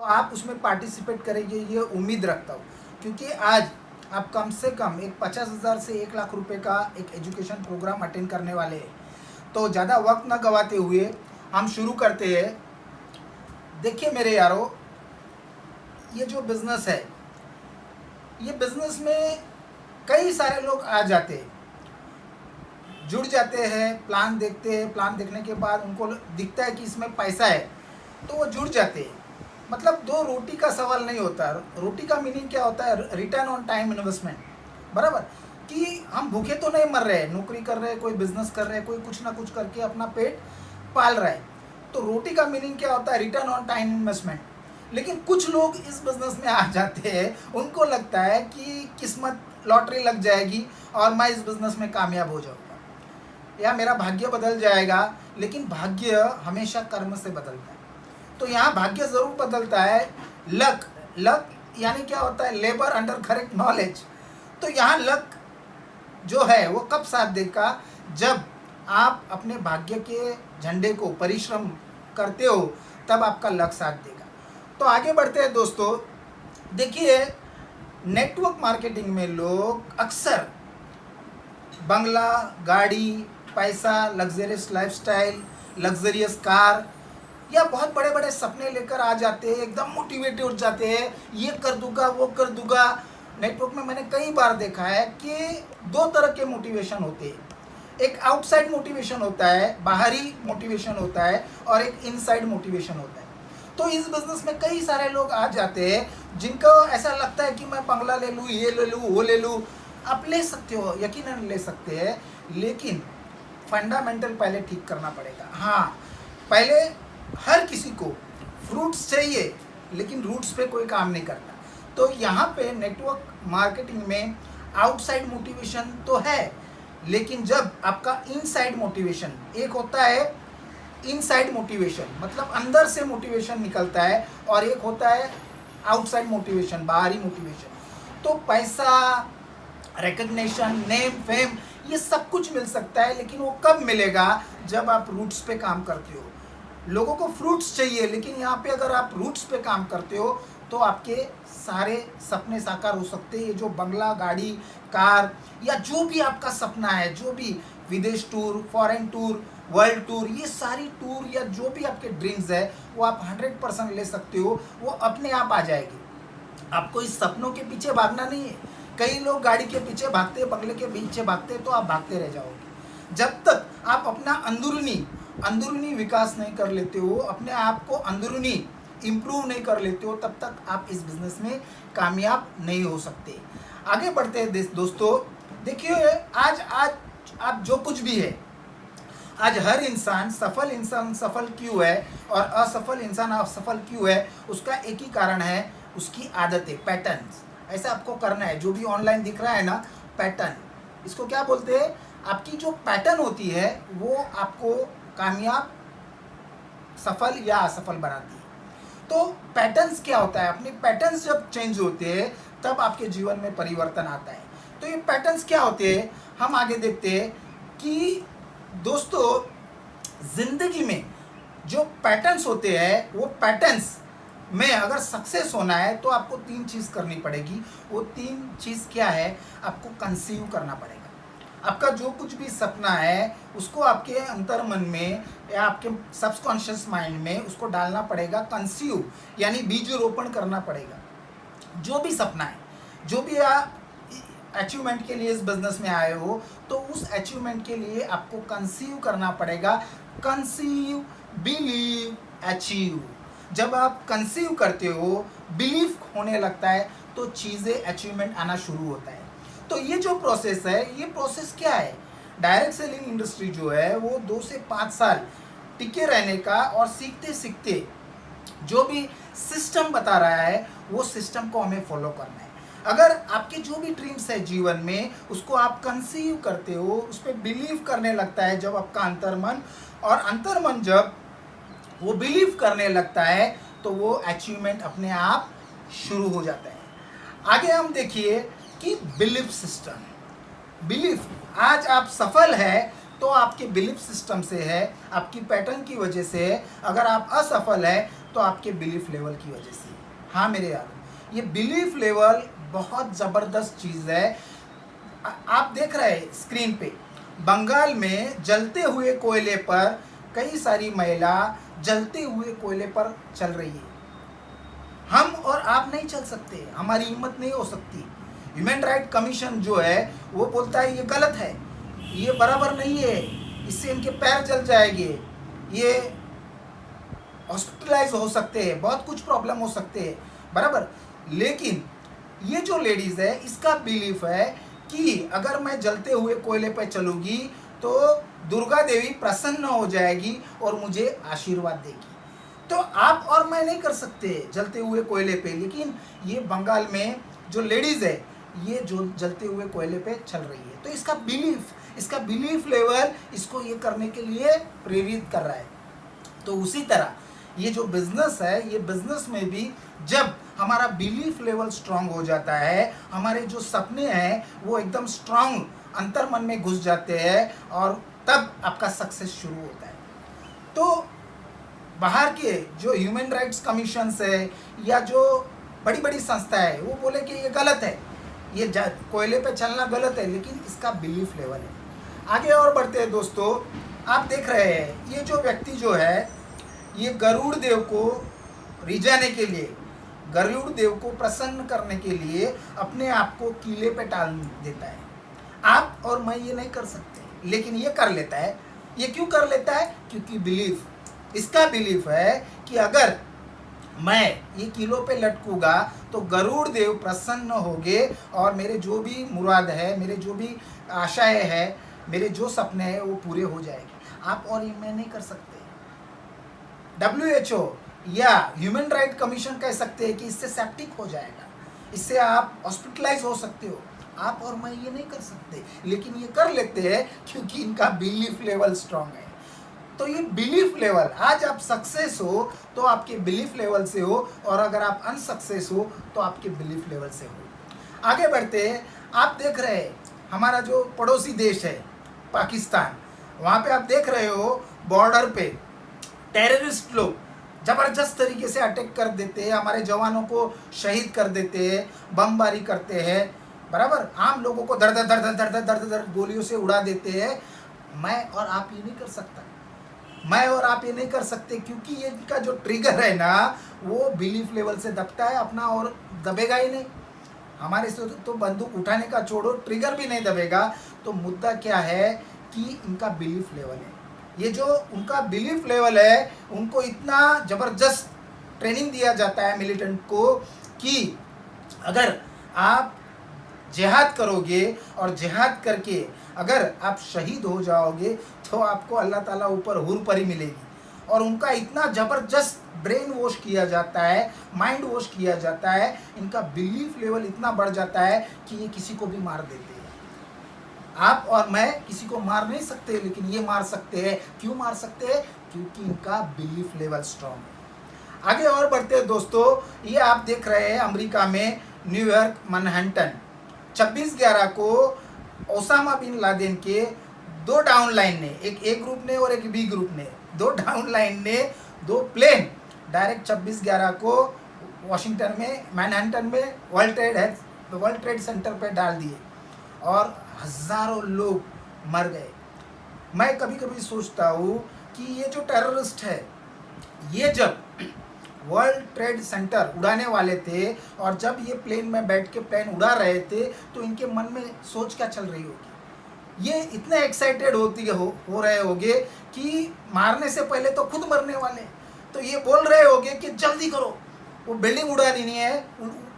तो आप उसमें पार्टिसिपेट करेंगे ये उम्मीद रखता हूँ, क्योंकि आज आप कम से कम एक 50,000 से 1 लाख रुपए का एक एजुकेशन प्रोग्राम अटेंड करने वाले हैं। तो ज़्यादा वक्त ना गवाते हुए हम शुरू करते हैं। देखिए मेरे यारों, ये जो बिज़नेस है, ये बिज़नेस में कई सारे लोग आ जाते हैं, जुड़ जाते हैं, प्लान देखते हैं, प्लान देखने के बाद उनको दिखता है कि इसमें पैसा है तो वो जुड़ जाते हैं। मतलब दो रोटी का सवाल नहीं होता। रोटी का मीनिंग क्या होता है? रिटर्न ऑन टाइम इन्वेस्टमेंट, बराबर। कि हम भूखे तो नहीं मर रहे हैं, नौकरी कर रहे हैं, कोई बिजनेस कर रहे हैं, कोई कुछ ना कुछ करके अपना पेट पाल रहा है। तो रोटी का मीनिंग क्या होता है? Return on time investment. लेकिन कुछ लोग इस बिजनेस में आ जाते हैं, उनको लगता है कि किस्मत लॉटरी लग जाएगी और मैं इस बिजनेस में कामयाब हो जाऊँगा या मेरा भाग्य बदल जाएगा। लेकिन भाग्य हमेशा कर्म से बदलता है। तो यहाँ भाग्य जरूर बदलता है। लक, लक यानी क्या होता है? Labour under correct knowledge. तो यहाँ लक जो है वो कब साथ देगा? जब आप अपने भाग्य के झंडे को परिश्रम करते हो, तब आपका लक साथ देगा। तो आगे बढ़ते हैं दोस्तों। देखिए, नेटवर्क मार्केटिंग में लोग अक्सर बंगला, गाड़ी, पैसा, लग्जरियस लाइफस्टाइल, लग्जरियस कार या बहुत बड़े बड़े सपने लेकर आ जाते हैं, एकदम मोटिवेटेड हो जाते हैं, ये कर दूंगा, वो कर दूंगा। नेटवर्क में मैंने कई बार देखा है कि दो तरह के मोटिवेशन होते हैं। एक आउटसाइड मोटिवेशन होता है, बाहरी मोटिवेशन होता है, और एक इनसाइड मोटिवेशन होता है। तो इस बिजनेस में कई सारे लोग आ जाते हैं जिनको ऐसा लगता है कि मैं बंगला ले लूँ, ये ले लूँ, वो ले लूँ। आप ले सकते हो, यकीनन ले सकते हैं, लेकिन फंडामेंटल पहले ठीक करना पड़ेगा। हाँ, पहले हर किसी को फ्रूट्स चाहिए, लेकिन रूट्स पे कोई काम नहीं करता। तो यहाँ पे नेटवर्क मार्केटिंग में आउटसाइड मोटिवेशन तो है, लेकिन जब आपका इनसाइड मोटिवेशन, एक होता है इनसाइड मोटिवेशन मतलब अंदर से मोटिवेशन निकलता है, और एक होता है आउटसाइड मोटिवेशन, बाहरी मोटिवेशन। तो पैसा, रिकग्निशन, नेम, फेम, ये सब कुछ मिल सकता है, लेकिन वो कब मिलेगा? जब आप रूट्स पे काम करते हो। लोगों को फ्रूट्स चाहिए, लेकिन यहाँ पे अगर आप रूट्स पे काम करते हो तो आपके सारे सपने साकार हो सकते हैं। ये जो बंगला, गाड़ी, कार या जो भी आपका सपना है, जो भी विदेश tour, foreign tour, world tour, ये सारी टूर या जो भी आपके ड्रीम्स है, वो आप 100% ले सकते हो। वो अपने आप आ जाएगी। आपको इस सपनों के पीछे भागना नहीं है। कई लोग गाड़ी के पीछे भागते, बंगले के पीछे भागते, तो आप भागते रह जाओगे। जब तक आप अपना अंदरूनी विकास नहीं कर लेते हो, अपने आप को अंदरूनी इम्प्रूव नहीं कर लेते हो, तब तक आप इस बिजनेस में कामयाब नहीं हो सकते। आगे बढ़ते हैं दोस्तों। देखिए, आज आप जो कुछ भी है, आज हर इंसान सफल क्यों है और असफल इंसान असफल क्यों है? उसका एक ही कारण है, उसकी आदतें, पैटर्न्स। ऐसा आपको करना है। जो भी ऑनलाइन दिख रहा है ना, पैटर्न, इसको क्या बोलते हैं? आपकी जो पैटर्न होती है वो आपको कामयाब, सफल या असफल बनाती है। तो पैटर्न्स क्या होता है? अपने पैटर्न्स जब चेंज होते हैं तब आपके जीवन में परिवर्तन आता है। तो ये पैटर्न्स क्या होते हैं, हम आगे देखते हैं कि दोस्तों, जिंदगी में जो पैटर्न्स होते हैं, वो पैटर्न्स में अगर सक्सेस होना है तो आपको 3 चीज़ करनी पड़ेगी। वो 3 चीज़ क्या है? आपको कंसीव करना पड़ेगा। आपका जो कुछ भी सपना है उसको आपके अंतर मन में या आपके सबकॉन्शियस माइंड में उसको डालना पड़ेगा। कंसीव यानी बीज रोपण करना पड़ेगा। जो भी सपना है, जो भी आप अचीवमेंट के लिए इस बिजनेस में आए हो, तो उस अचीवमेंट के लिए आपको कंसीव करना पड़ेगा। Conceive, believe, achieve. जब आप कंसीव करते हो, बिलीव होने लगता है, तो चीज़ें, अचीवमेंट आना शुरू होता है। तो ये जो प्रोसेस है, ये प्रोसेस क्या है? डायरेक्ट सेलिंग इंडस्ट्री जो है वो 2 से 5 साल टिके रहने का, और सीखते सीखते जो भी सिस्टम बता रहा है वो सिस्टम को हमें फॉलो करना है। अगर आपके जो भी ड्रीम्स है जीवन में, उसको आप कंसीव करते हो, उस पर बिलीव करने लगता है जब आपका अंतर्मन, और अंतर्मन जब वो बिलीव करने लगता है तो वो अचीवमेंट अपने आप शुरू हो जाता है। आगे हम देखिए कि बिलीफ सिस्टम। बिलीफ, आज आप सफल है तो आपके बिलीफ सिस्टम से है, आपकी पैटर्न की वजह से है। अगर आप असफल है तो आपके बिलीफ लेवल की वजह से। हाँ मेरे यार, ये बिलीफ लेवल बहुत ज़बरदस्त चीज़ है। आप देख रहे हैं स्क्रीन पे, बंगाल में जलते हुए कोयले पर कई सारी महिला जलते हुए कोयले पर चल रही है। हम और आप नहीं चल सकते, हमारी हिम्मत नहीं हो सकती। ह्यूमन राइट कमीशन जो है वो बोलता है ये गलत है, ये बराबर नहीं है, इससे इनके पैर जल जाएंगे, ये हॉस्पिटलाइज हो सकते हैं, बहुत कुछ प्रॉब्लम हो सकते हैं, बराबर। लेकिन ये जो लेडीज़ है इसका बिलीफ है कि अगर मैं जलते हुए कोयले पर चलूँगी तो दुर्गा देवी प्रसन्न हो जाएगी और मुझे आशीर्वाद देगी। तो आप और मैं नहीं कर सकते जलते हुए कोयले पे, लेकिन ये बंगाल में जो लेडीज़ है ये जो जलते हुए कोयले पे चल रही है, तो इसका बिलीफ लेवल इसको ये करने के लिए प्रेरित कर रहा है। तो उसी तरह ये जो बिजनेस है, ये बिजनेस में भी जब हमारा बिलीफ लेवल स्ट्रांग हो जाता है, हमारे जो सपने हैं वो एकदम स्ट्रांग अंतर मन में घुस जाते हैं और तब आपका सक्सेस शुरू होता है। तो बाहर के जो ह्यूमन राइट्स कमीशंस है या जो बड़ी बड़ी संस्था है वो बोले कि ये गलत है, ये कोयले पे चलना गलत है, लेकिन इसका बिलीफ लेवल है। आगे और बढ़ते हैं दोस्तों, आप देख रहे हैं ये जो व्यक्ति जो है ये गरुड़ देव को रिझाने के लिए, गरुड़ देव को प्रसन्न करने के लिए अपने आप को किले पे टाल देता है। आप और मैं ये नहीं कर सकते, लेकिन ये कर लेता है। ये क्यों कर लेता है? क्योंकि बिलीफ, इसका बिलीफ है कि अगर मैं ये किलो पे लटकूंगा तो गरुड़ देव प्रसन्न होंगे और मेरे जो भी मुराद है, मेरे जो भी आशाएं हैं, मेरे जो सपने हैं वो पूरे हो जाएंगे। आप और ये मैं नहीं कर सकते। WHO या ह्यूमन राइट कमीशन कह सकते हैं कि इससे सेप्टिक हो जाएगा, इससे आप हॉस्पिटलाइज हो सकते हो। आप और मैं ये नहीं कर सकते, लेकिन ये कर लेते हैं क्योंकि इनका बिलीफ लेवल स्ट्रांग है। तो ये बिलीफ लेवल, आज आप सक्सेस हो तो आपके बिलीफ लेवल से हो, और अगर आप अनसक्सेस हो तो आपके बिलीफ लेवल से हो। आगे बढ़ते हैं, आप देख रहे हैं हमारा जो पड़ोसी देश है पाकिस्तान, वहाँ पे आप देख रहे हो बॉर्डर पे टेररिस्ट लोग ज़बरदस्त तरीके से अटैक कर देते हैं, हमारे जवानों को शहीद कर देते हैं, बमबारी करते हैं, बराबर। आम लोगों को दर दर गोलियों से उड़ा देते हैं। मैं और आप ये नहीं कर सकता, मैं और आप ये नहीं कर सकते, क्योंकि ये इनका जो ट्रिगर है ना वो बिलीफ लेवल से दबता है अपना, और दबेगा ही नहीं। हमारे से तो बंदूक उठाने का छोड़ो, ट्रिगर भी नहीं दबेगा। तो मुद्दा क्या है कि इनका बिलीफ लेवल है। ये जो उनका बिलीफ लेवल है, उनको इतना ज़बरदस्त ट्रेनिंग दिया जाता है मिलिटेंट को कि अगर आप जिहाद करोगे और जिहाद करके अगर आप शहीद हो जाओगे तो आपको अल्लाह ताला ऊपर हुर परी मिलेगी। और उनका इतना ज़बरदस्त ब्रेन वॉश किया जाता है, माइंड वॉश किया जाता है, इनका बिलीफ लेवल इतना बढ़ जाता है कि ये किसी को भी मार देते हैं। आप और मैं किसी को मार नहीं सकते, लेकिन ये मार सकते हैं। क्यों मार सकते हैं? क्योंकि इनका बिलीफ लेवल स्ट्रांग है। आगे और बढ़ते हैं दोस्तों, ये आप देख रहे हैं अमेरिका में न्यूयॉर्क मैनहट्टन 26/11 को ओसामा बिन लादेन के दो डाउनलाइन ने, एक ए ग्रुप ने और एक बी ग्रुप ने, दो डाउनलाइन ने दो प्लेन डायरेक्ट 26/11 को वाशिंगटन में, मैनहट्टन में वर्ल्ड ट्रेड सेंटर पे डाल दिए और हज़ारों लोग मर गए। मैं कभी कभी सोचता हूँ कि ये जो टेररिस्ट है, ये जब वर्ल्ड ट्रेड सेंटर उड़ाने वाले थे और जब ये प्लेन में बैठ के प्लेन उड़ा रहे थे तो इनके मन में सोच क्या चल रही होगी? ये इतने एक्साइटेड हो रहे होंगे कि मारने से पहले तो खुद मरने वाले, तो ये बोल रहे होंगे कि जल्दी करो, वो बिल्डिंग उड़ा देनी है,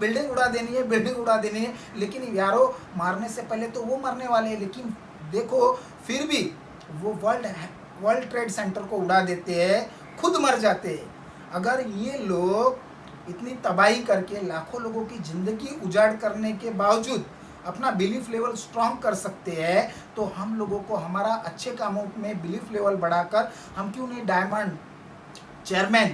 बिल्डिंग उड़ा देनी है, बिल्डिंग उड़ा देनी है। लेकिन यारो मारने से पहले तो वो मरने वाले हैं, लेकिन देखो फिर भी वो वर्ल्ड ट्रेड सेंटर को उड़ा देते हैं, खुद मर जाते हैं। अगर ये लोग इतनी तबाही करके लाखों लोगों की ज़िंदगी उजाड़ करने के बावजूद अपना बिलीफ लेवल स्ट्रांग कर सकते हैं, तो हम लोगों को हमारा अच्छे कामों में बिलीफ लेवल बढ़ाकर हम क्यों नहीं डायमंड, चेयरमैन,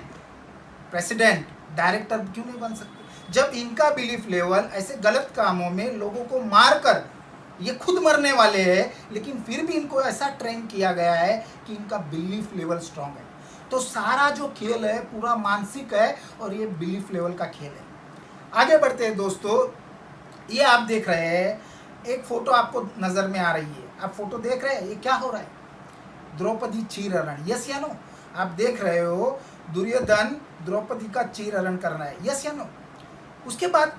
प्रेसिडेंट, डायरेक्टर क्यों नहीं बन सकते? जब इनका बिलीफ लेवल ऐसे गलत कामों में लोगों को मार कर, ये खुद मरने वाले हैं, लेकिन फिर भी इनको ऐसा ट्रेन किया गया है कि इनका बिलीफ लेवल स्ट्रांग है। तो सारा जो खेल है पूरा मानसिक है और ये बिलीफ लेवल का खेल है। आगे बढ़ते हैं दोस्तों, ये आप देख रहे हैं एक फोटो आपको नजर में आ रही है, आप फोटो देख रहे हैं, ये क्या हो रहा है? द्रौपदी चीरहरण, यस या नो? आप देख रहे हो दुर्योधन द्रौपदी का चीरहरण कर रहा है, यस या नो? उसके बाद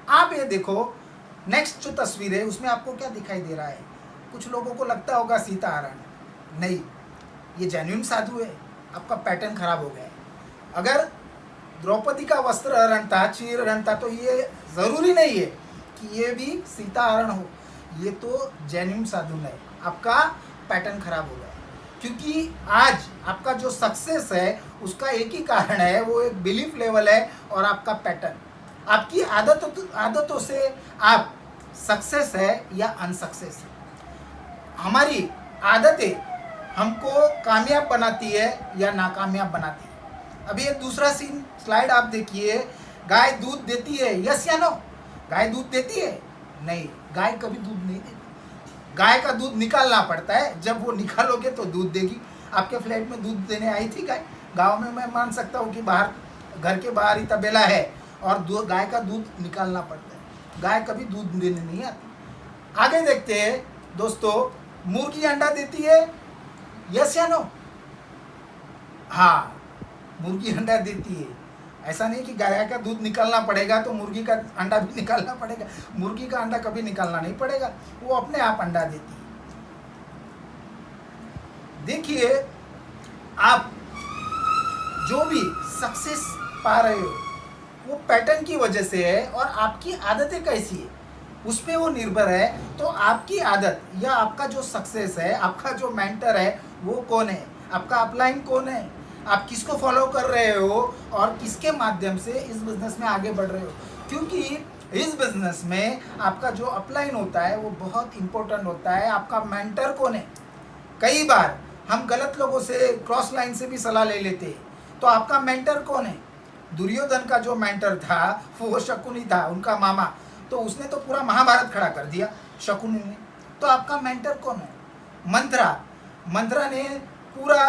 आप ये देखो नेक्स्ट जो तस्वीर है उसमें आपको क्या दिखाई दे रहा है? कुछ लोगों को लगता होगा सीता हरण, नहीं, ये जेन्युइन साधु है, आपका पैटर्न खराब हो गया है। अगर द्रौपदी का वस्त्र हरण था, चीरहरण था, तो ये जरूरी नहीं है कि ये भी सीता हरण हो, ये तो जेन्युइन साधु है, आपका पैटर्न खराब हो गया है। क्योंकि आज आपका जो सक्सेस है उसका एक ही कारण है, वो एक बिलीफ लेवल है और आपका पैटर्न। आपकी आदतों से आप सक्सेस है या अनसक्सेस है। हमारी आदतें हमको कामयाब बनाती है या नाकामयाब बनाती है। अभी एक दूसरा सीन स्लाइड आप देखिए, गाय दूध देती है, यस या नो? गाय दूध देती है? नहीं, गाय कभी दूध नहीं देती। गाय का दूध निकालना पड़ता है, जब वो निकालोगे तो दूध देगी। आपके फ्लैट में दूध देने आई थी गाय? गांव में मैं मान सकता हूँ कि बाहर, घर के बाहर ही तबेला है और गाय का दूध निकालना पड़ता है, गाय कभी दूध देने नहीं आती। आगे देखते हैं दोस्तों, मुर्गी अंडा देती है, यस या नो? हाँ, मुर्गी अंडा देती है। ऐसा नहीं कि गाय का दूध निकालना पड़ेगा तो मुर्गी का अंडा भी निकालना पड़ेगा, मुर्गी का अंडा कभी निकालना नहीं पड़ेगा, वो अपने आप अंडा देती है। देखिए, आप जो भी सक्सेस पा रहे हो वो पैटर्न की वजह से है और आपकी आदतें कैसी है उस पर वो निर्भर है। तो आपकी आदत या आपका जो सक्सेस है, आपका जो मेंटर है वो कौन है, आपका अपलाइन कौन है, आप किसको फॉलो कर रहे हो और किसके माध्यम से इस बिजनेस में आगे बढ़ रहे हो। क्योंकि इस बिजनेस में आपका जो अपलाइन होता है वो बहुत इंपॉर्टेंट होता है। आपका मेंटर कौन है? कई बार हम गलत लोगों से, क्रॉस लाइन से भी सलाह ले लेते हैं, तो आपका मेंटर कौन है? दुर्योधन का जो मेंटर था वो शकुनी था, उनका मामा, तो उसने तो पूरा महाभारत खड़ा कर दिया शकुनी ने। तो आपका मेंटर कौन है? मंत्रा ने पूरा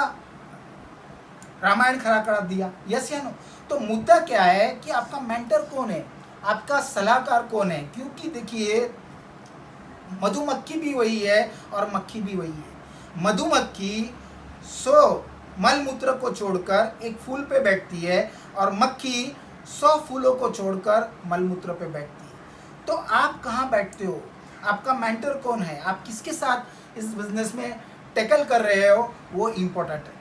रामायण खड़ा कर दिया, यस या नो? तो मुद्दा क्या है कि आपका मेंटर कौन है, आपका सलाहकार कौन है? क्योंकि देखिए, मधुमक्खी भी वही है और मक्खी भी वही है। मधुमक्खी 100 मलमूत्र को छोड़कर एक फूल पे बैठती है और मक्खी 100 फूलों को छोड़कर मलमूत्र पे बैठती है। तो आप कहाँ बैठते हो? आपका मेंटर कौन है? आप किसके साथ इस बिजनेस में टैकल कर रहे हो, वो इम्पोर्टेंट है।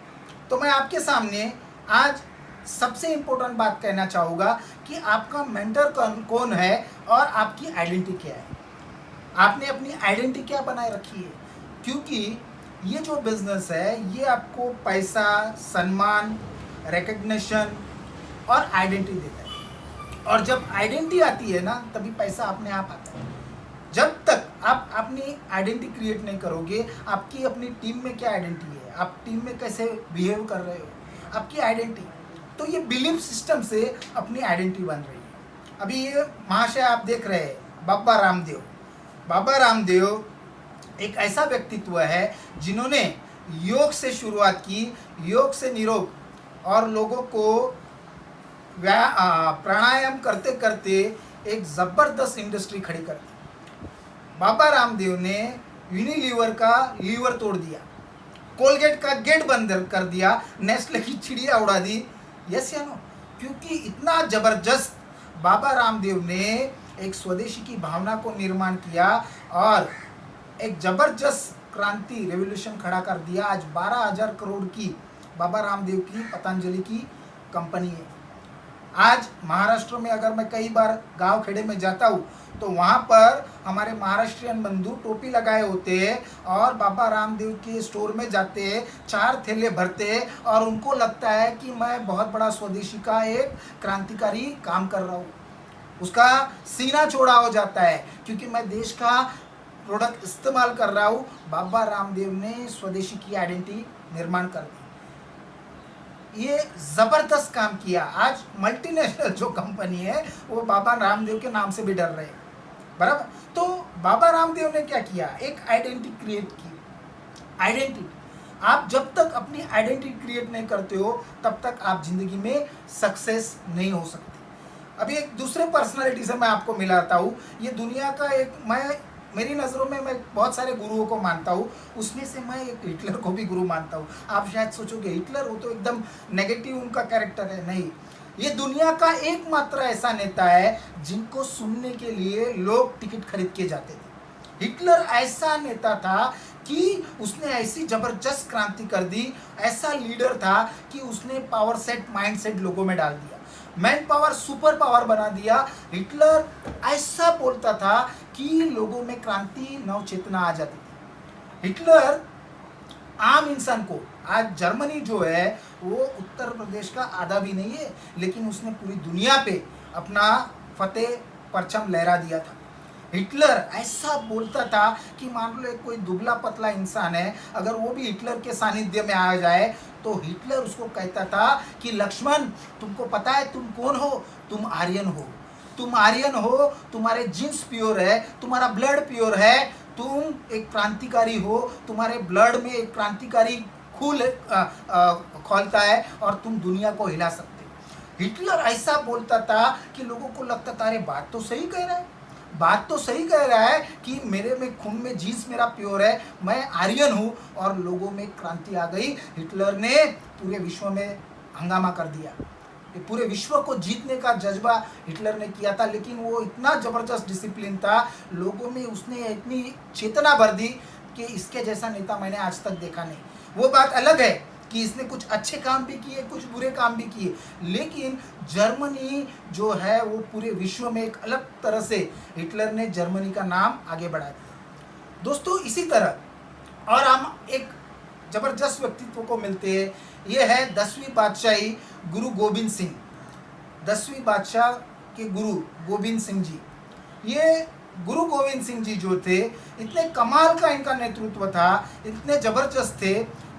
तो मैं आपके सामने आज सबसे इम्पोर्टेंट बात कहना चाहूँगा कि आपका मेंटर कौन है और आपकी आइडेंटिटी क्या है। आपने अपनी आइडेंटिटी क्या बनाए रखी है? क्योंकि ये जो बिजनेस है ये आपको पैसा, सम्मान, रिकग्निशन और आइडेंटिटी देता है। और जब आइडेंटिटी आती है ना, तभी पैसा अपने आप आता है। जब तक आप अपनी आइडेंटिटी क्रिएट नहीं करोगे, आपकी अपनी टीम में क्या आइडेंटिटी है, आप टीम में कैसे बिहेव कर रहे हो, आपकी आइडेंटिटी, तो ये बिलीफ सिस्टम से अपनी आइडेंटिटी बन रही है। अभी ये महाशय आप देख रहे हैं बाबा रामदेव। बाबा रामदेव एक ऐसा व्यक्तित्व है जिन्होंने योग से शुरुआत की, योग से निरोग, और लोगों को प्राणायाम करते करते एक ज़बरदस्त इंडस्ट्री खड़ी कर दी। बाबा रामदेव ने यूनिलीवर का लीवर तोड़ दिया, कोलगेट का गेट बंद कर दिया, नेस्ले की चिड़िया उड़ा दी, यस या नो? क्योंकि इतना ज़बरदस्त बाबा रामदेव ने एक स्वदेशी की भावना को निर्माण किया और एक ज़बरदस्त क्रांति, रेवोल्यूशन खड़ा कर दिया। आज 12,000 करोड़ की बाबा रामदेव की, पतंजलि की कंपनी है। आज महाराष्ट्र में अगर मैं कई बार गांव खेड़े में जाता हूँ तो वहाँ पर हमारे महाराष्ट्रियन बंधु टोपी लगाए होते हैं और बाबा रामदेव के स्टोर में जाते हैं, 4 थैले भरते हैं और उनको लगता है कि मैं बहुत बड़ा स्वदेशी का एक क्रांतिकारी काम कर रहा हूँ। उसका सीना चौड़ा हो जाता है क्योंकि मैं देश का प्रोडक्ट इस्तेमाल कर रहा हूँ। बाबा रामदेव ने स्वदेशी की आइडेंटिटी निर्माण कर दी, ये ज़बरदस्त काम किया। आज मल्टीनेशनल जो कंपनी है वो बाबा रामदेव के नाम से भी डर रहे हैं, बराबर। तो बाबा रामदेव ने क्या किया, एक आइडेंटिटी क्रिएट की। आइडेंटिटी आप जब तक अपनी आइडेंटिटी क्रिएट नहीं करते हो तब तक आप जिंदगी में सक्सेस नहीं हो सकते। अभी एक दूसरे पर्सनालिटी से मैं आपको मिलाता हूँ। ये दुनिया का एक, मैं मेरी नज़रों में मैं बहुत सारे गुरुओं को मानता हूँ, उसमें से मैं एक हिटलर को भी गुरु मानता हूँ। आप शायद सोचोगे हिटलर वो तो एकदम नेगेटिव उनका कैरेक्टर है, नहीं, ये दुनिया का एकमात्र ऐसा नेता है जिनको सुनने के लिए लोग टिकट खरीद के जाते थे। हिटलर ऐसा नेता था कि उसने ऐसी जबरदस्त क्रांति कर दी, ऐसा लीडर था कि उसने पावर सेट माइंड सेट लोगों में डाल दिया, मैन पावर सुपर पावर बना दिया। हिटलर ऐसा बोलता था कि लोगों में क्रांति नव चेतना आ जाती थी। हिटलर आम इंसान को, आज जर्मनी जो है वो उत्तर प्रदेश का आधा भी नहीं है, लेकिन उसने पूरी दुनिया पे अपना फतेह परचम लहरा दिया था। हिटलर ऐसा बोलता था कि मान लो कोई दुबला पतला इंसान है, अगर वो भी हिटलर के सानिध्य में आ जाए तो हिटलर उसको कहता था कि लक्ष्मण, तुमको पता है तुम कौन हो? तुम आर्यन हो, तुम आर्यन हो, तुम्हारे जीन्स प्योर है, तुम्हारा ब्लड प्योर है, तुम एक क्रांतिकारी हो, तुम्हारे ब्लड में एक क्रांतिकारी खून खोलता है और तुम दुनिया को हिला सकते हो। हिटलर ऐसा बोलता था कि लोगों को लगता था अरे बात तो सही कह रहा है, बात तो सही कह रहा है कि मेरे में खून में जीन्स मेरा प्योर है, मैं आर्यन हूँ, और लोगों में क्रांति आ गई। हिटलर ने पूरे विश्व में हंगामा कर दिया, पूरे विश्व को जीतने का जज्बा हिटलर ने किया था। लेकिन वो इतना ज़बरदस्त डिसिप्लिन था, लोगों में उसने इतनी चेतना भर दी कि इसके जैसा नेता मैंने आज तक देखा नहीं। वो बात अलग है कि इसने कुछ अच्छे काम भी किए, कुछ बुरे काम भी किए, लेकिन जर्मनी जो है वो पूरे विश्व में एक अलग तरह से हिटलर ने जर्मनी का नाम आगे बढ़ा दिया। दोस्तों इसी तरह और हम एक जबरदस्त व्यक्तित्व को मिलते हैं, ये है 10वीं बादशाही गुरु गोविंद सिंह। 10वीं बादशाह के गुरु गोविंद सिंह जी, ये गुरु गोविंद सिंह जी जो थे, इतने कमाल का इनका नेतृत्व था, इतने जबरदस्त थे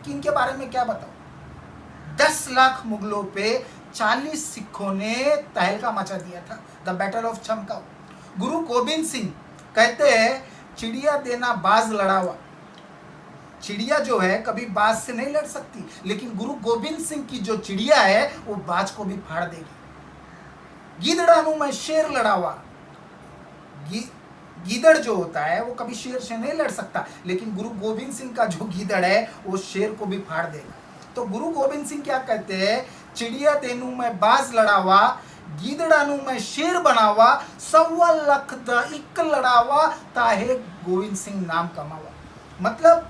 कि इनके बारे में क्या बताऊं। 10 लाख मुगलों पे 40 सिखों ने तहलका मचा दिया था, द बैटल ऑफ चमकाऊ। गुरु गोविंद सिंह कहते हैं चिड़िया देना बाज लड़ावा। चिड़िया जो है कभी बाज से नहीं लड़ सकती, लेकिन गुरु गोविंद सिंह की जो चिड़िया है वो बाज को भी फाड़ देगी। गीदड़ानू में शेर लड़ावा। गीदड़ जो होता है वो कभी शेर से नहीं लड़ सकता, लेकिन गुरु गोविंद सिंह का जो गीदड़ है वो शेर को भी फाड़ देगा। तो गुरु गोविंद सिंह क्या कहते हैं, चिड़िया देनू में बाज लड़ावा, गीदड़ानू में शेर बनावा, 1.25 लाख द इक लड़ावा, ताहे गोविंद सिंह नाम कमावा। मतलब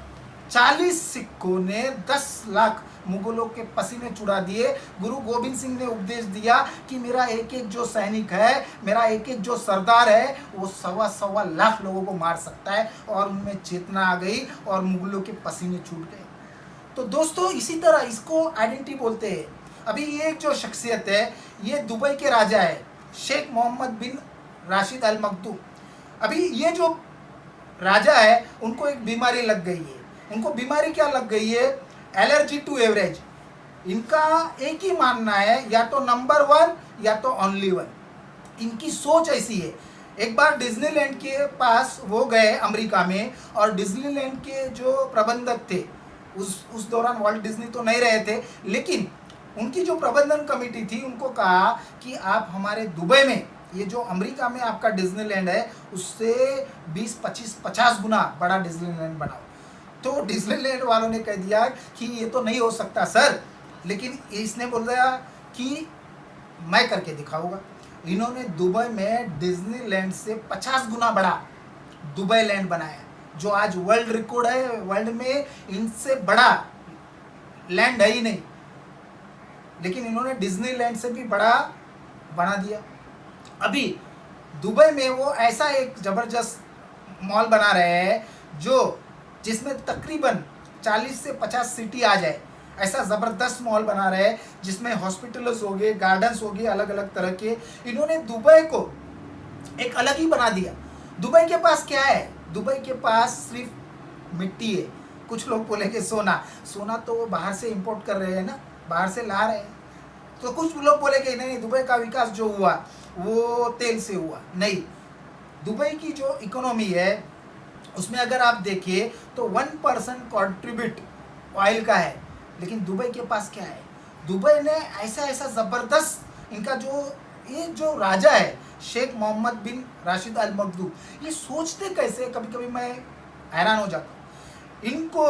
40 सिखों ने 10 लाख मुगलों के पसीने छुड़ा दिए। गुरु गोविंद सिंह ने उपदेश दिया कि मेरा एक एक जो सैनिक है, मेरा एक एक जो सरदार है, वो 1.25 लाख लोगों को मार सकता है। और उनमें चेतना आ गई और मुगलों के पसीने छूट गए। तो दोस्तों इसी तरह इसको आइडेंटिटी बोलते हैं। अभी ये जो शख्सियत है ये दुबई के राजा है, शेख मोहम्मद बिन राशिद अल मखदूम। अभी ये जो राजा है उनको एक बीमारी लग गई है। उनको बीमारी क्या लग गई है, एलर्जी टू एवरेज। इनका एक ही मानना है, या तो नंबर 1 या तो ओनली 1। इनकी सोच ऐसी है। एक बार डिज्नीलैंड के पास वो गए अमेरिका में, और डिज्नीलैंड के जो प्रबंधक थे, उस दौरान वॉल्ट डिज्नी तो नहीं रहे थे, लेकिन उनकी जो प्रबंधन कमेटी थी उनको कहा कि आप हमारे दुबई में, ये जो अमेरिका में आपका डिज्नीलैंड है उससे 20, 25, 50 गुना बड़ा डिज्नीलैंड बनाओ। तो डिज्नीलैंड वालों ने कह दिया कि ये तो नहीं हो सकता सर, लेकिन इसने बोल दिया कि मैं करके दिखाऊंगा। इन्होंने दुबई में डिज्नीलैंड से 50 गुना बड़ा दुबई लैंड बनाया, जो आज वर्ल्ड रिकॉर्ड है। वर्ल्ड में इनसे बड़ा लैंड है ही नहीं, लेकिन इन्होंने डिज्नीलैंड से भी बड़ा बना दिया। अभी दुबई में वो ऐसा एक जबरदस्त मॉल बना रहे हैं जिसमें तकरीबन 40 से 50 सीटी आ जाए, ऐसा ज़बरदस्त मॉल बना रहे हैं, जिसमें हॉस्पिटल्स हो गए, गार्डन्स हो गए, अलग अलग तरह के। इन्होंने दुबई को एक अलग ही बना दिया। दुबई के पास क्या है, दुबई के पास सिर्फ मिट्टी है। कुछ लोग बोलेंगे सोना तो वो बाहर से इंपोर्ट कर रहे हैं ना, बाहर से ला रहे हैं। तो कुछ लोग बोलेंगे नहीं, दुबई का विकास जो हुआ वो तेल से हुआ। नहीं, दुबई की जो इकोनॉमी है उसमें अगर आप देखिए तो 1% कॉन्ट्रीब्यूट ऑयल का है, लेकिन दुबई के पास क्या है? दुबई ने ऐसा ऐसा ज़बरदस्त इनका ये जो राजा है शेख मोहम्मद बिन राशिद अल मखदूम, ये सोचते कैसे, कभी कभी मैं हैरान हो जाता हूँ। इनको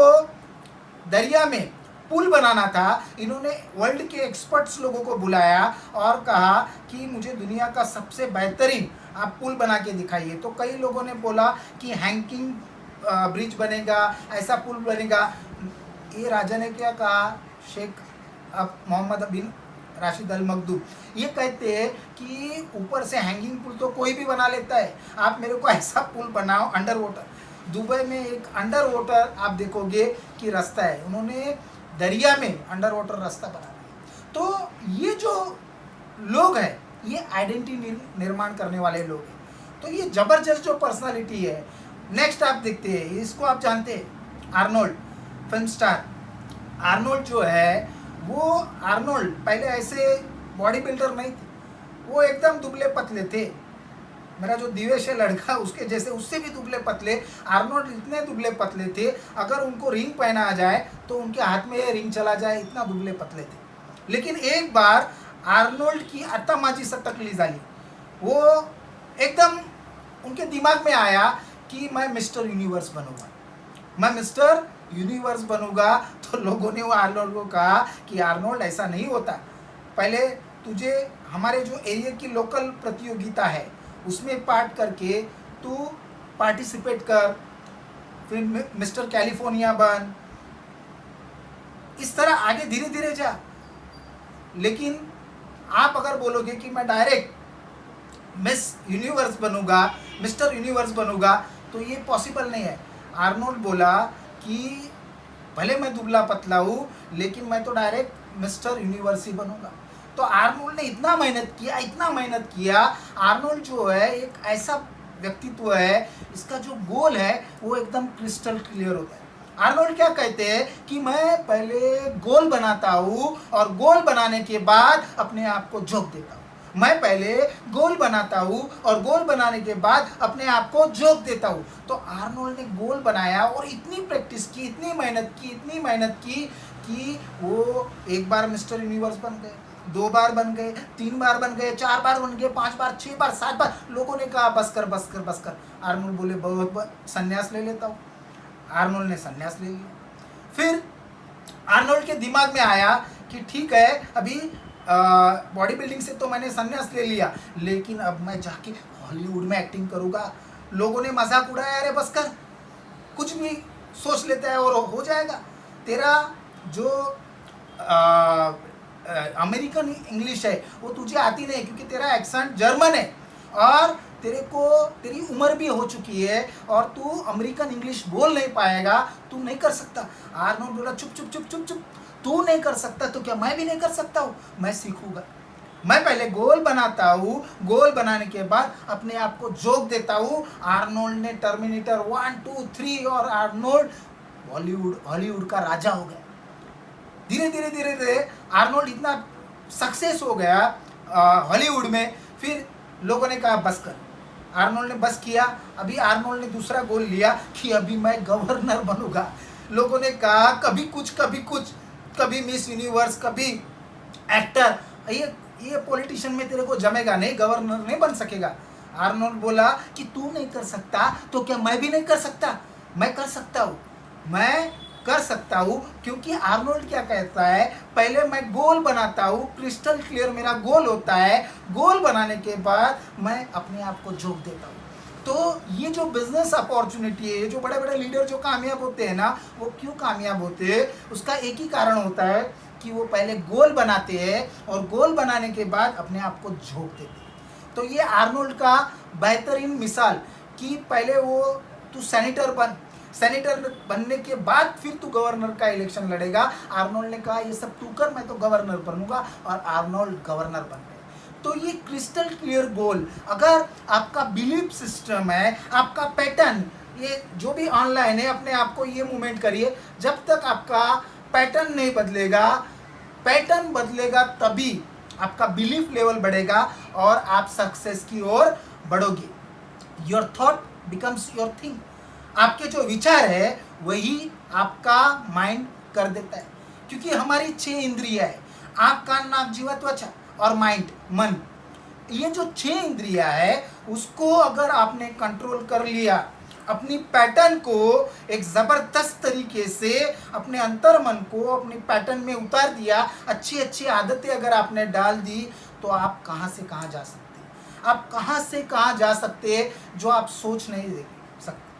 दरिया में पुल बनाना था, इन्होंने वर्ल्ड के एक्सपर्ट्स लोगों को बुलाया और कहा कि मुझे दुनिया का सबसे बेहतरीन आप पुल बना के दिखाइए। तो कई लोगों ने बोला कि हैंगिंग ब्रिज बनेगा, ऐसा पुल बनेगा। ये राजा ने क्या कहा, शेख मोहम्मद बिन राशिद अल मखदूम, ये कहते हैं कि ऊपर से हैंगिंग पुल तो कोई भी बना लेता है, आप मेरे को ऐसा पुल बनाओ अंडर वाटर। दुबई में एक अंडर वाटर आप देखोगे कि रास्ता है, उन्होंने दरिया में अंडर वाटर रास्ता बना दिया। तो ये जो लोग हैं ये आइडेंटिटी निर्माण करने वाले लोग हैं। तो ये ज़बरदस्त जो पर्सनालिटी है। नेक्स्ट आप देखते हैं, इसको आप जानते हैं, आर्नोल्ड फिल्म स्टार। आर्नोल्ड जो है वो आर्नोल्ड पहले ऐसे बॉडी बिल्डर नहीं थे, वो एकदम दुबले पतले थे। मेरा जो दिवेश है लड़का, उसके जैसे उससे भी दुबले पतले आर्नोल्ड, इतने दुबले पतले थे, अगर उनको रिंग पहना आ जाए तो उनके हाथ में रिंग चला जाए, इतना दुबले पतले थे। लेकिन एक बार आर्नोल्ड की आता माझी सटकली झाली, वो एकदम उनके दिमाग में आया कि मैं मिस्टर यूनिवर्स बनूंगा, मैं मिस्टर यूनिवर्स बनूंगा। तो लोगों ने वो आर्नोल्ड को कहा कि आर्नोल्ड ऐसा नहीं होता, पहले तुझे हमारे जो एरिया की लोकल प्रतियोगिता है उसमें पार्ट करके तू पार्टिसिपेट कर, फिर मिस्टर कैलिफोर्निया बन, इस तरह आगे धीरे धीरे जा। लेकिन आप अगर बोलोगे कि मैं डायरेक्ट मिस यूनिवर्स बनूंगा, मिस्टर यूनिवर्स बनूंगा, तो ये पॉसिबल नहीं है। आर्नोल्ड बोला कि भले मैं दुबला पतला हूँ, लेकिन मैं तो डायरेक्ट मिस्टर यूनिवर्स ही बनूंगा। तो आर्नोल्ड ने इतना मेहनत किया, इतना मेहनत किया। आर्नोल्ड जो है एक ऐसा व्यक्तित्व है, इसका जो गोल है वो एकदम क्रिस्टल क्लियर होता है। आर्नोल्ड क्या कहते हैं कि मैं पहले गोल बनाता हूँ और गोल बनाने के बाद अपने आप को झोंक देता हूँ। मैं पहले गोल बनाता हूँ और गोल बनाने के बाद अपने आप को झोंक देता हूँ। तो आर्नोल्ड ने गोल बनाया और इतनी प्रैक्टिस की, इतनी मेहनत की, इतनी मेहनत की कि वो एक बार मिस्टर यूनिवर्स बन गए, 2 बार बन गए, 3 बार बन गए, 4 बार बन गए, 5 बार, 6 बार, 7 बार। लोगों ने कहा बस कर बस कर बस कर। आर्नोल्ड बोले बहुत संन्यास ले लेता हूँ। आर्नोल्ड ने संन्यास ले लिया। फिर आर्नोल्ड के दिमाग में आया कि ठीक है, अभी बॉडी बिल्डिंग से तो मैंने संन्यास ले लिया, लेकिन अब मैं जाके हॉलीवुड में एक्टिंग करूँगा। लोगों ने मजाक उड़ाया, अरे बस कर, कुछ भी सोच लेता है और हो जाएगा। तेरा जो अमेरिकन इंग्लिश है वो तुझे आती नहीं, क्योंकि तेरा एक्सेंट जर्मन है और तेरी उम्र भी हो चुकी है और तू अमेरिकन इंग्लिश बोल नहीं पाएगा, तू नहीं कर सकता। आर्नोल्ड बोला चुप चुप चुप चुप चुप, तू नहीं कर सकता तो क्या मैं भी नहीं कर सकता हूँ? मैं सीखूंगा। मैं पहले गोल बनाता हूँ, गोल बनाने के बाद अपने आप को झोंक देता हूँ। आर्नोल्ड ने टर्मिनेटर 1, 2, 3 और आर्नोल्ड हॉलीवुड का राजा हो गया। धीरे धीरे धीरे धीरे आर्नोल्ड इतना सक्सेस हो गया हॉलीवुड में। फिर लोगों ने कहा बस कर। आर्नोल्ड ने बस किया। अभी आर्नोल्ड ने दूसरा गोल लिया कि अभी मैं गवर्नर बनूंगा। लोगों ने कहा कभी कुछ कभी कुछ, कभी मिस यूनिवर्स, कभी एक्टर, ये पॉलिटिशियन में तेरे को जमेगा नहीं, गवर्नर नहीं बन सकेगा। आर्नोल्ड बोला कि तू नहीं कर सकता तो क्या मैं भी नहीं कर सकता? मैं कर सकता हूँ, मैं कर सकता हूँ। क्योंकि आर्नोल्ड क्या कहता है, पहले मैं गोल बनाता हूँ, क्रिस्टल क्लियर मेरा गोल होता है, गोल बनाने के बाद मैं अपने आप को झोंक देता हूँ। तो ये जो बिजनेस अपॉर्चुनिटी है, जो बड़े बड़े लीडर जो कामयाब होते हैं ना, वो क्यों कामयाब होते हैं? उसका एक ही कारण होता है कि वो पहले गोल बनाते हैं और गोल बनाने के बाद अपने आप को झोंक देते हैं। तो ये आर्नोल्ड का बेहतरीन मिसाल कि पहले वो तू सेनेटर बनने के बाद फिर तू गवर्नर का इलेक्शन लड़ेगा। आर्नोल्ड ने कहा ये सब तू कर, मैं तो गवर्नर बनूंगा, और आर्नोल्ड गवर्नर बन गए। तो ये क्रिस्टल क्लियर गोल, अगर आपका बिलीफ सिस्टम है, आपका पैटर्न, ये जो भी ऑनलाइन है, अपने आप को ये मूवमेंट करिए। जब तक आपका पैटर्न नहीं बदलेगा, पैटर्न बदलेगा तभी आपका बिलीफ लेवल बढ़ेगा और आप सक्सेस की ओर बढ़ोगे। Your thought becomes your thing. आपके जो विचार है वही आपका माइंड कर देता है। क्योंकि हमारी 6 इंद्रियां है, आँख कान नाक जीवा त्वचा और माइंड मन, ये जो 6 इंद्रियां है उसको अगर आपने कंट्रोल कर लिया, अपनी पैटर्न को एक ज़बरदस्त तरीके से अपने अंतर मन को अपनी पैटर्न में उतार दिया, अच्छी अच्छी आदतें अगर आपने डाल दी, तो आप कहाँ से कहाँ जा सकते हैं, आप कहाँ से कहाँ जा सकते हैं जो आप सोच नहीं सकते।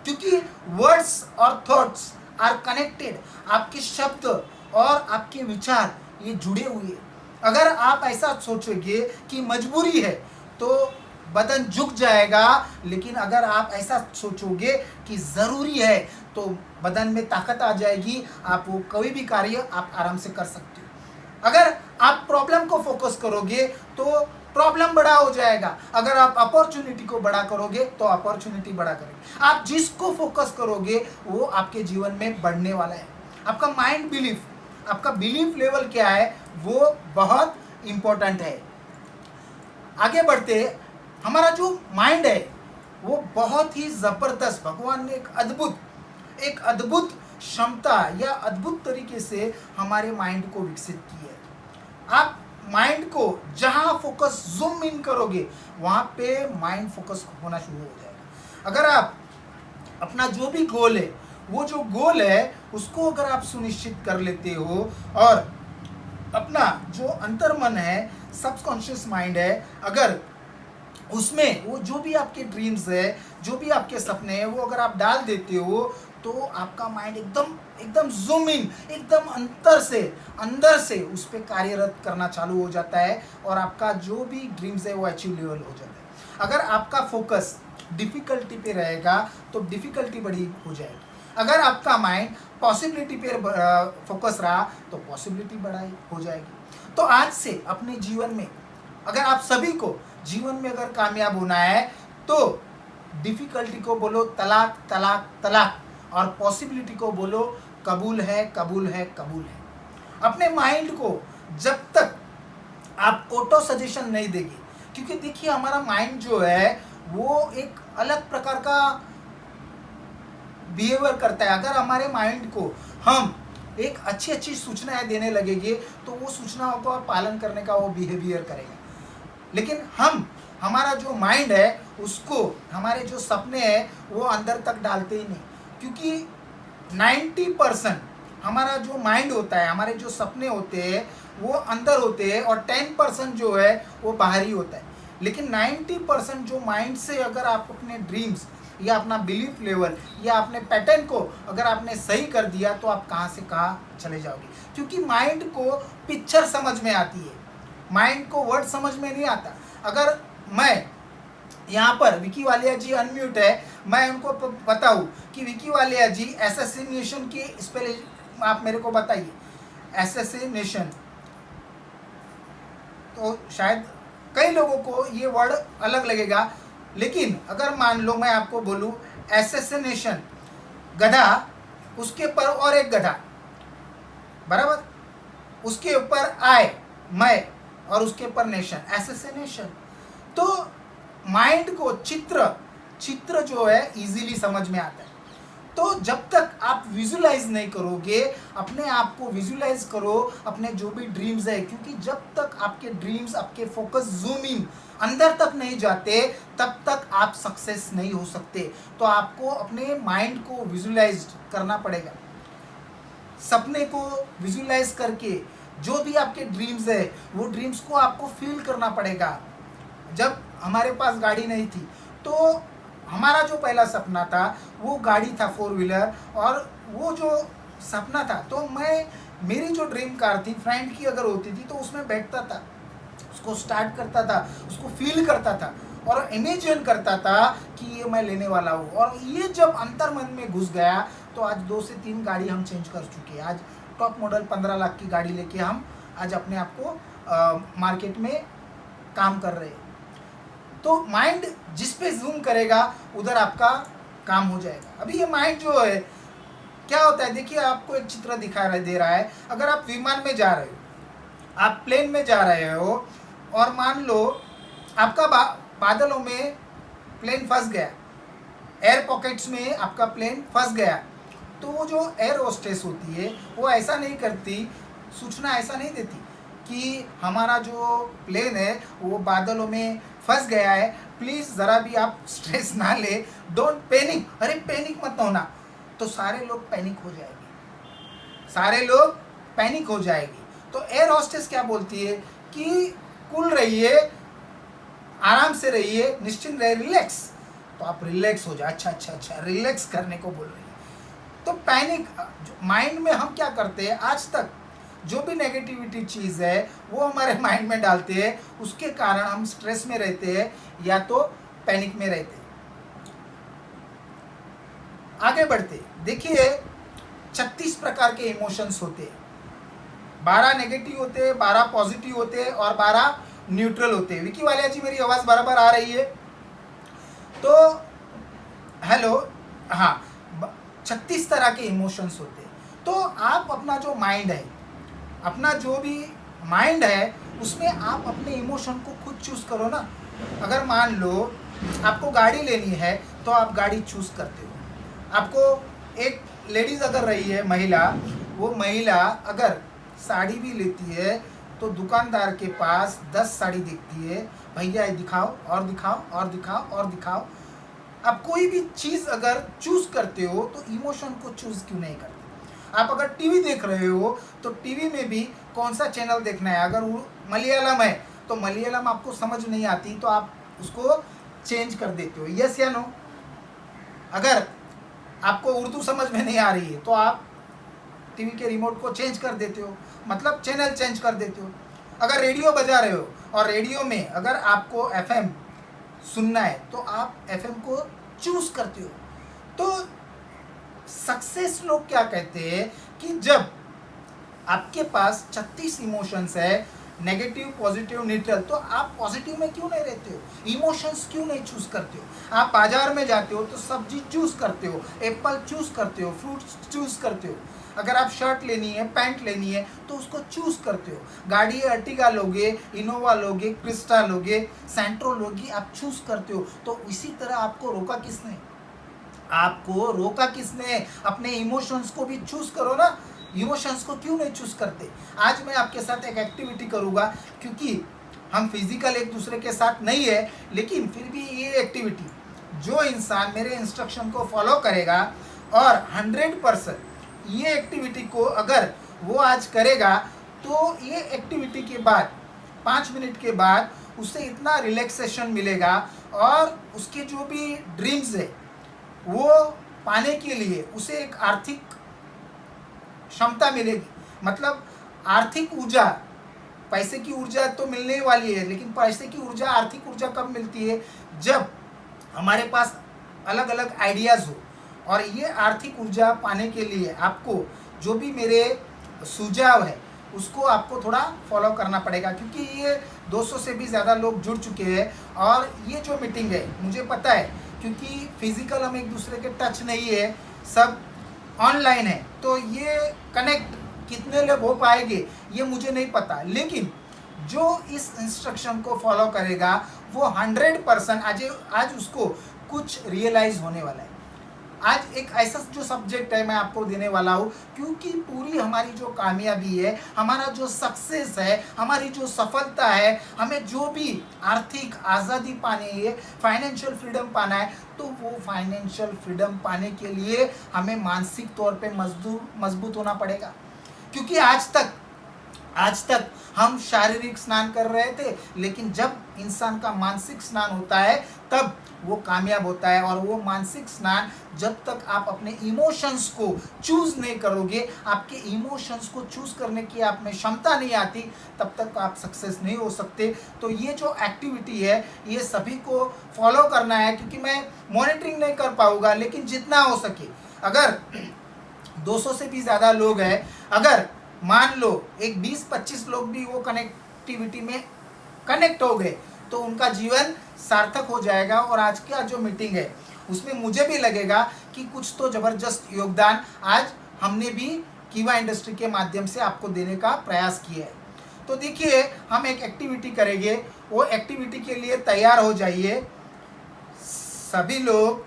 क्योंकि वर्ड्स और थॉट्स आर कनेक्टेड, आपके शब्द और आपके विचार ये जुड़े हुए हैं। अगर आप ऐसा सोचोगे कि मजबूरी है तो बदन झुक जाएगा, लेकिन अगर आप ऐसा सोचोगे कि ज़रूरी है तो बदन में ताकत आ जाएगी, आप वो कोई भी कार्य आप आराम से कर सकते हो। अगर आप प्रॉब्लम को फोकस करोगे तो प्रॉब्लम बड़ा हो जाएगा, अगर आप अपॉर्चुनिटी को बड़ा करोगे तो अपॉर्चुनिटी बड़ा करेगी। आप जिसको फोकस करोगे वो आपके जीवन में बढ़ने वाला है। आपका माइंड बिलीफ, आपका बिलीफ लेवल क्या है वो बहुत इंपॉर्टेंट है। आगे बढ़ते, हमारा जो माइंड है वो बहुत ही ज़बरदस्त, भगवान ने एक अद्भुत क्षमता या अद्भुत तरीके से हमारे माइंड को विकसित की है। आप माइंड को जहाँ फोकस जूम इन करोगे वहाँ पे माइंड फोकस होना शुरू हो जाएगा। अगर आप अपना जो भी गोल है, वो जो गोल है उसको अगर आप सुनिश्चित कर लेते हो और अपना जो अंतर्मन है, सबकॉन्शियस माइंड है, अगर उसमें वो जो भी आपके ड्रीम्स है, जो भी आपके सपने हैं, वो अगर आप डाल देते हो तो आपका माइंड एकदम जूम इन, एकदम अंदर से उस पर कार्यरत करना चालू हो जाता है और आपका जो भी ड्रीम्स है वो अचीव लेवल हो जाता है। अगर आपका फोकस डिफ़िकल्टी पे रहेगा तो डिफ़िकल्टी बड़ी हो जाएगी। अगर आपका माइंड पॉसिबिलिटी पे फोकस रहा तो पॉसिबिलिटी बड़ा हो जाएगी। तो आज से अपने जीवन में अगर आप सभी को जीवन में अगर कामयाब होना है तो डिफ़िकल्टी को बोलो तलाक तलाक तलाक, और पॉसिबिलिटी को बोलो कबूल है कबूल है कबूल है। अपने माइंड को जब तक आप ऑटो सजेशन नहीं देंगे, क्योंकि देखिए हमारा माइंड जो है वो एक अलग प्रकार का बिहेवियर करता है। अगर हमारे माइंड को हम एक अच्छी सूचनाएं देने लगेंगे तो वो सूचनाओं का पालन करने का वो बिहेवियर करेगा। लेकिन हमारा जो माइंड है उसको हमारे जो सपने हैं वो अंदर तक डालते ही नहीं, क्योंकि 90% हमारा जो माइंड होता है, हमारे जो सपने होते हैं वो अंदर होते हैं और 10% जो है वो बाहरी होता है। लेकिन 90% जो माइंड से अगर आप अपने ड्रीम्स या अपना बिलीफ लेवल या अपने पैटर्न को अगर आपने सही कर दिया तो आप कहाँ से कहाँ चले जाओगे। क्योंकि माइंड को पिक्चर समझ में आती है, माइंड को वर्ड समझ में नहीं आता। अगर मैं यहाँ पर विकी वालिया जी अनम्यूट है, मैं उनको बताऊँ कि विकी वालिया जी असैसिनेशन की स्पेलिंग आप मेरे को बताइए, असैसिनेशन, तो शायद कई लोगों को ये वर्ड अलग लगेगा। लेकिन अगर मान लो मैं आपको बोलूँ असैसिनेशन, गधा, उसके ऊपर और एक गधा, बराबर, उसके ऊपर आई मैं और उसके ऊपर नेशन, असैसिनेशन। तो माइंड को चित्र जो है इजीली समझ में आता है। तो जब तक आप विजुलाइज नहीं करोगे, अपने आप को विजुलाइज करो अपने जो भी ड्रीम्स है, क्योंकि जब तक आपके ड्रीम्स, आपके फोकस जूम इन अंदर तक नहीं जाते तब तक आप सक्सेस नहीं हो सकते। तो आपको अपने माइंड को विजुलाइज करना पड़ेगा, सपने को विजुलाइज करके जो भी आपके ड्रीम्स है वो ड्रीम्स को आपको फील करना पड़ेगा। जब हमारे पास गाड़ी नहीं थी तो हमारा जो पहला सपना था वो गाड़ी था 4 व्हीलर, और वो जो सपना था तो मेरी जो ड्रीम कार थी फ्रेंड की अगर होती थी तो उसमें बैठता था, उसको स्टार्ट करता था, उसको फील करता था और इमेजिन करता था कि ये मैं लेने वाला हूँ। और ये जब अंतर मन में घुस गया तो आज 2 से 3 गाड़ी हम चेंज कर चुके हैं। आज टॉप मॉडल 15 लाख की गाड़ी लेके हम आज अपने आप को मार्केट में काम कर रहे हैं। तो माइंड जिस पे जूम करेगा उधर आपका काम हो जाएगा। अभी ये माइंड जो है क्या होता है, देखिए आपको एक चित्र दे रहा है। अगर आप विमान में जा रहे हो, आप प्लेन में जा रहे हो और मान लो आपका बादलों में प्लेन फंस गया, एयर पॉकेट्स में आपका प्लेन फंस गया, तो वो जो एयर होस्टेस होती है वो ऐसा नहीं करती, सूचना ऐसा नहीं देती कि हमारा जो प्लेन है वो बादलों में फंस गया है, प्लीज़ ज़रा भी आप स्ट्रेस ना ले, डोंट पैनिक, अरे पैनिक मत होना। तो सारे लोग पैनिक हो जाएंगे, सारे लोग पैनिक हो जाएगी। तो एयर होस्टेस क्या बोलती है कि कूल रहिए, आराम से रहिए, निश्चिंत रहिए, रिलैक्स। तो आप रिलैक्स हो जाए, अच्छा अच्छा अच्छा, रिलैक्स करने को बोल रही है। तो पैनिक माइंड में हम क्या करते हैं, आज तक जो भी नेगेटिविटी चीज़ है वो हमारे माइंड में डालते हैं, उसके कारण हम स्ट्रेस में रहते हैं या तो पैनिक में रहते हैं। आगे बढ़ते देखिए, 36 प्रकार के इमोशंस होते हैं, 12 नेगेटिव होते हैं, 12 पॉजिटिव होते हैं और 12 न्यूट्रल होते हैं। विकी वालिया जी, मेरी आवाज़ बराबर आ रही है? तो हेलो, हाँ, 36 तरह के इमोशंस होते हैं। तो आप अपना जो माइंड है, अपना जो भी माइंड है उसमें आप अपने इमोशन को खुद चूज़ करो ना। अगर मान लो आपको गाड़ी लेनी है तो आप गाड़ी चूज़ करते हो। आपको एक लेडीज़ अगर रही है महिला, वो महिला अगर साड़ी भी लेती है तो दुकानदार के पास 10 साड़ी दिखती है, भैया ये दिखाओ और दिखाओ और दिखाओ और दिखाओ। आप कोई भी चीज़ अगर चूज़ करते हो तो इमोशन को चूज़ क्यों नहीं करते? आप अगर टीवी देख रहे हो तो टीवी में भी कौन सा चैनल देखना है, अगर वो मलयालम है तो मलयालम आपको समझ नहीं आती तो आप उसको चेंज कर देते हो, यस या नो? अगर आपको उर्दू समझ में नहीं आ रही है तो आप टीवी के रिमोट को चेंज कर देते हो, मतलब चैनल चेंज कर देते हो। अगर रेडियो बजा रहे हो और रेडियो में अगर आपको एफएम सुनना है तो आप एफएम को चूज करते हो। तो सक्सेस लोग क्या कहते हैं कि जब आपके पास 36 इमोशंस है, नेगेटिव, पॉजिटिव, न्यूट्रल, तो आप पॉजिटिव में क्यों नहीं रहते हो? इमोशंस क्यों नहीं चूज करते हो? आप बाजार में जाते हो तो सब्जी चूज करते हो, एप्पल चूज करते हो, फ्रूट्स चूज करते हो। अगर आप शर्ट लेनी है, पैंट लेनी है तो उसको चूज करते हो। गाड़ी अर्टिगा लोगे, इनोवा लोगे, क्रिस्टा लोगे, सेंट्रो लोगे, आप चूज करते हो। तो इसी तरह आपको रोका किसने? आपको रोका किसने? अपने इमोशंस को भी चूज करो ना। इमोशंस को क्यों नहीं चूज करते? आज मैं आपके साथ एक एक्टिविटी करूंगा, क्योंकि हम फिजिकल एक दूसरे के साथ नहीं है, लेकिन फिर भी ये एक्टिविटी जो इंसान मेरे इंस्ट्रक्शन को फॉलो करेगा और 100% ये एक्टिविटी को अगर वो आज करेगा तो ये एक्टिविटी के बाद 5 मिनट के बाद उसे इतना रिलैक्सेशन मिलेगा और उसके जो भी ड्रीम्स है वो पाने के लिए उसे एक आर्थिक क्षमता मिलेगी। मतलब आर्थिक ऊर्जा, पैसे की ऊर्जा तो मिलने वाली है, लेकिन पैसे की ऊर्जा, आर्थिक ऊर्जा कब मिलती है? जब हमारे पास अलग अलग आइडियाज़ हो। और ये आर्थिक ऊर्जा पाने के लिए आपको जो भी मेरे सुझाव है उसको आपको थोड़ा फॉलो करना पड़ेगा, क्योंकि ये 200 से भी ज़्यादा लोग जुड़ चुके हैं। और ये जो मीटिंग है मुझे पता है, क्योंकि फिजिकल हम एक दूसरे के टच नहीं है, सब ऑनलाइन है, तो ये कनेक्ट कितने लोग हो पाएंगे ये मुझे नहीं पता, लेकिन जो इस इंस्ट्रक्शन को फॉलो करेगा वो 100% आज उसको कुछ रियलाइज होने वाला है। आज एक ऐसा जो सब्जेक्ट है मैं आपको देने वाला हूँ, क्योंकि पूरी हमारी जो कामयाबी है, हमारा जो सक्सेस है, हमारी जो सफलता है, हमें जो भी आर्थिक आज़ादी पानी है, फाइनेंशियल फ्रीडम पाना है, तो वो फाइनेंशियल फ्रीडम पाने के लिए हमें मानसिक तौर पे मजबूत होना पड़ेगा। क्योंकि आज तक हम शारीरिक स्नान कर रहे थे, लेकिन जब इंसान का मानसिक स्नान होता है तब वो कामयाब होता है। और वो मानसिक स्नान जब तक आप अपने इमोशंस को चूज नहीं करोगे, आपके इमोशंस को चूज करने की आप में क्षमता नहीं आती, तब तक आप सक्सेस नहीं हो सकते। तो ये जो एक्टिविटी है ये सभी को फॉलो करना है, क्योंकि मैं मॉनिटरिंग नहीं कर पाऊंगा, लेकिन जितना हो सके, अगर 200 से भी ज़्यादा लोग हैं, अगर मान लो एक 20-25 लोग भी वो कनेक्टिविटी में कनेक्ट हो गए तो उनका जीवन सार्थक हो जाएगा। और आज का जो मीटिंग है उसमें मुझे भी लगेगा कि कुछ तो ज़बरदस्त योगदान आज हमने भी कीवा इंडस्ट्री के माध्यम से आपको देने का प्रयास किया है। तो देखिए, हम एक एक्टिविटी करेंगे, वो एक्टिविटी के लिए तैयार हो जाइए। सभी लोग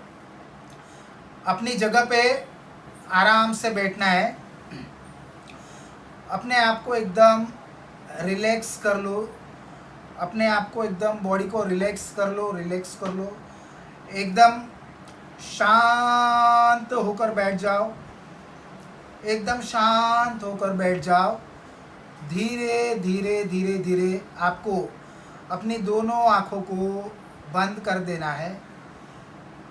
अपनी जगह पे आराम से बैठना है। अपने आप को एकदम रिलैक्स कर लो, अपने आप को एकदम बॉडी को रिलैक्स कर लो, रिलैक्स कर लो। एकदम शांत होकर बैठ जाओ, एकदम शांत होकर बैठ जाओ। धीरे धीरे धीरे धीरे आपको अपनी दोनों आँखों को बंद कर देना है।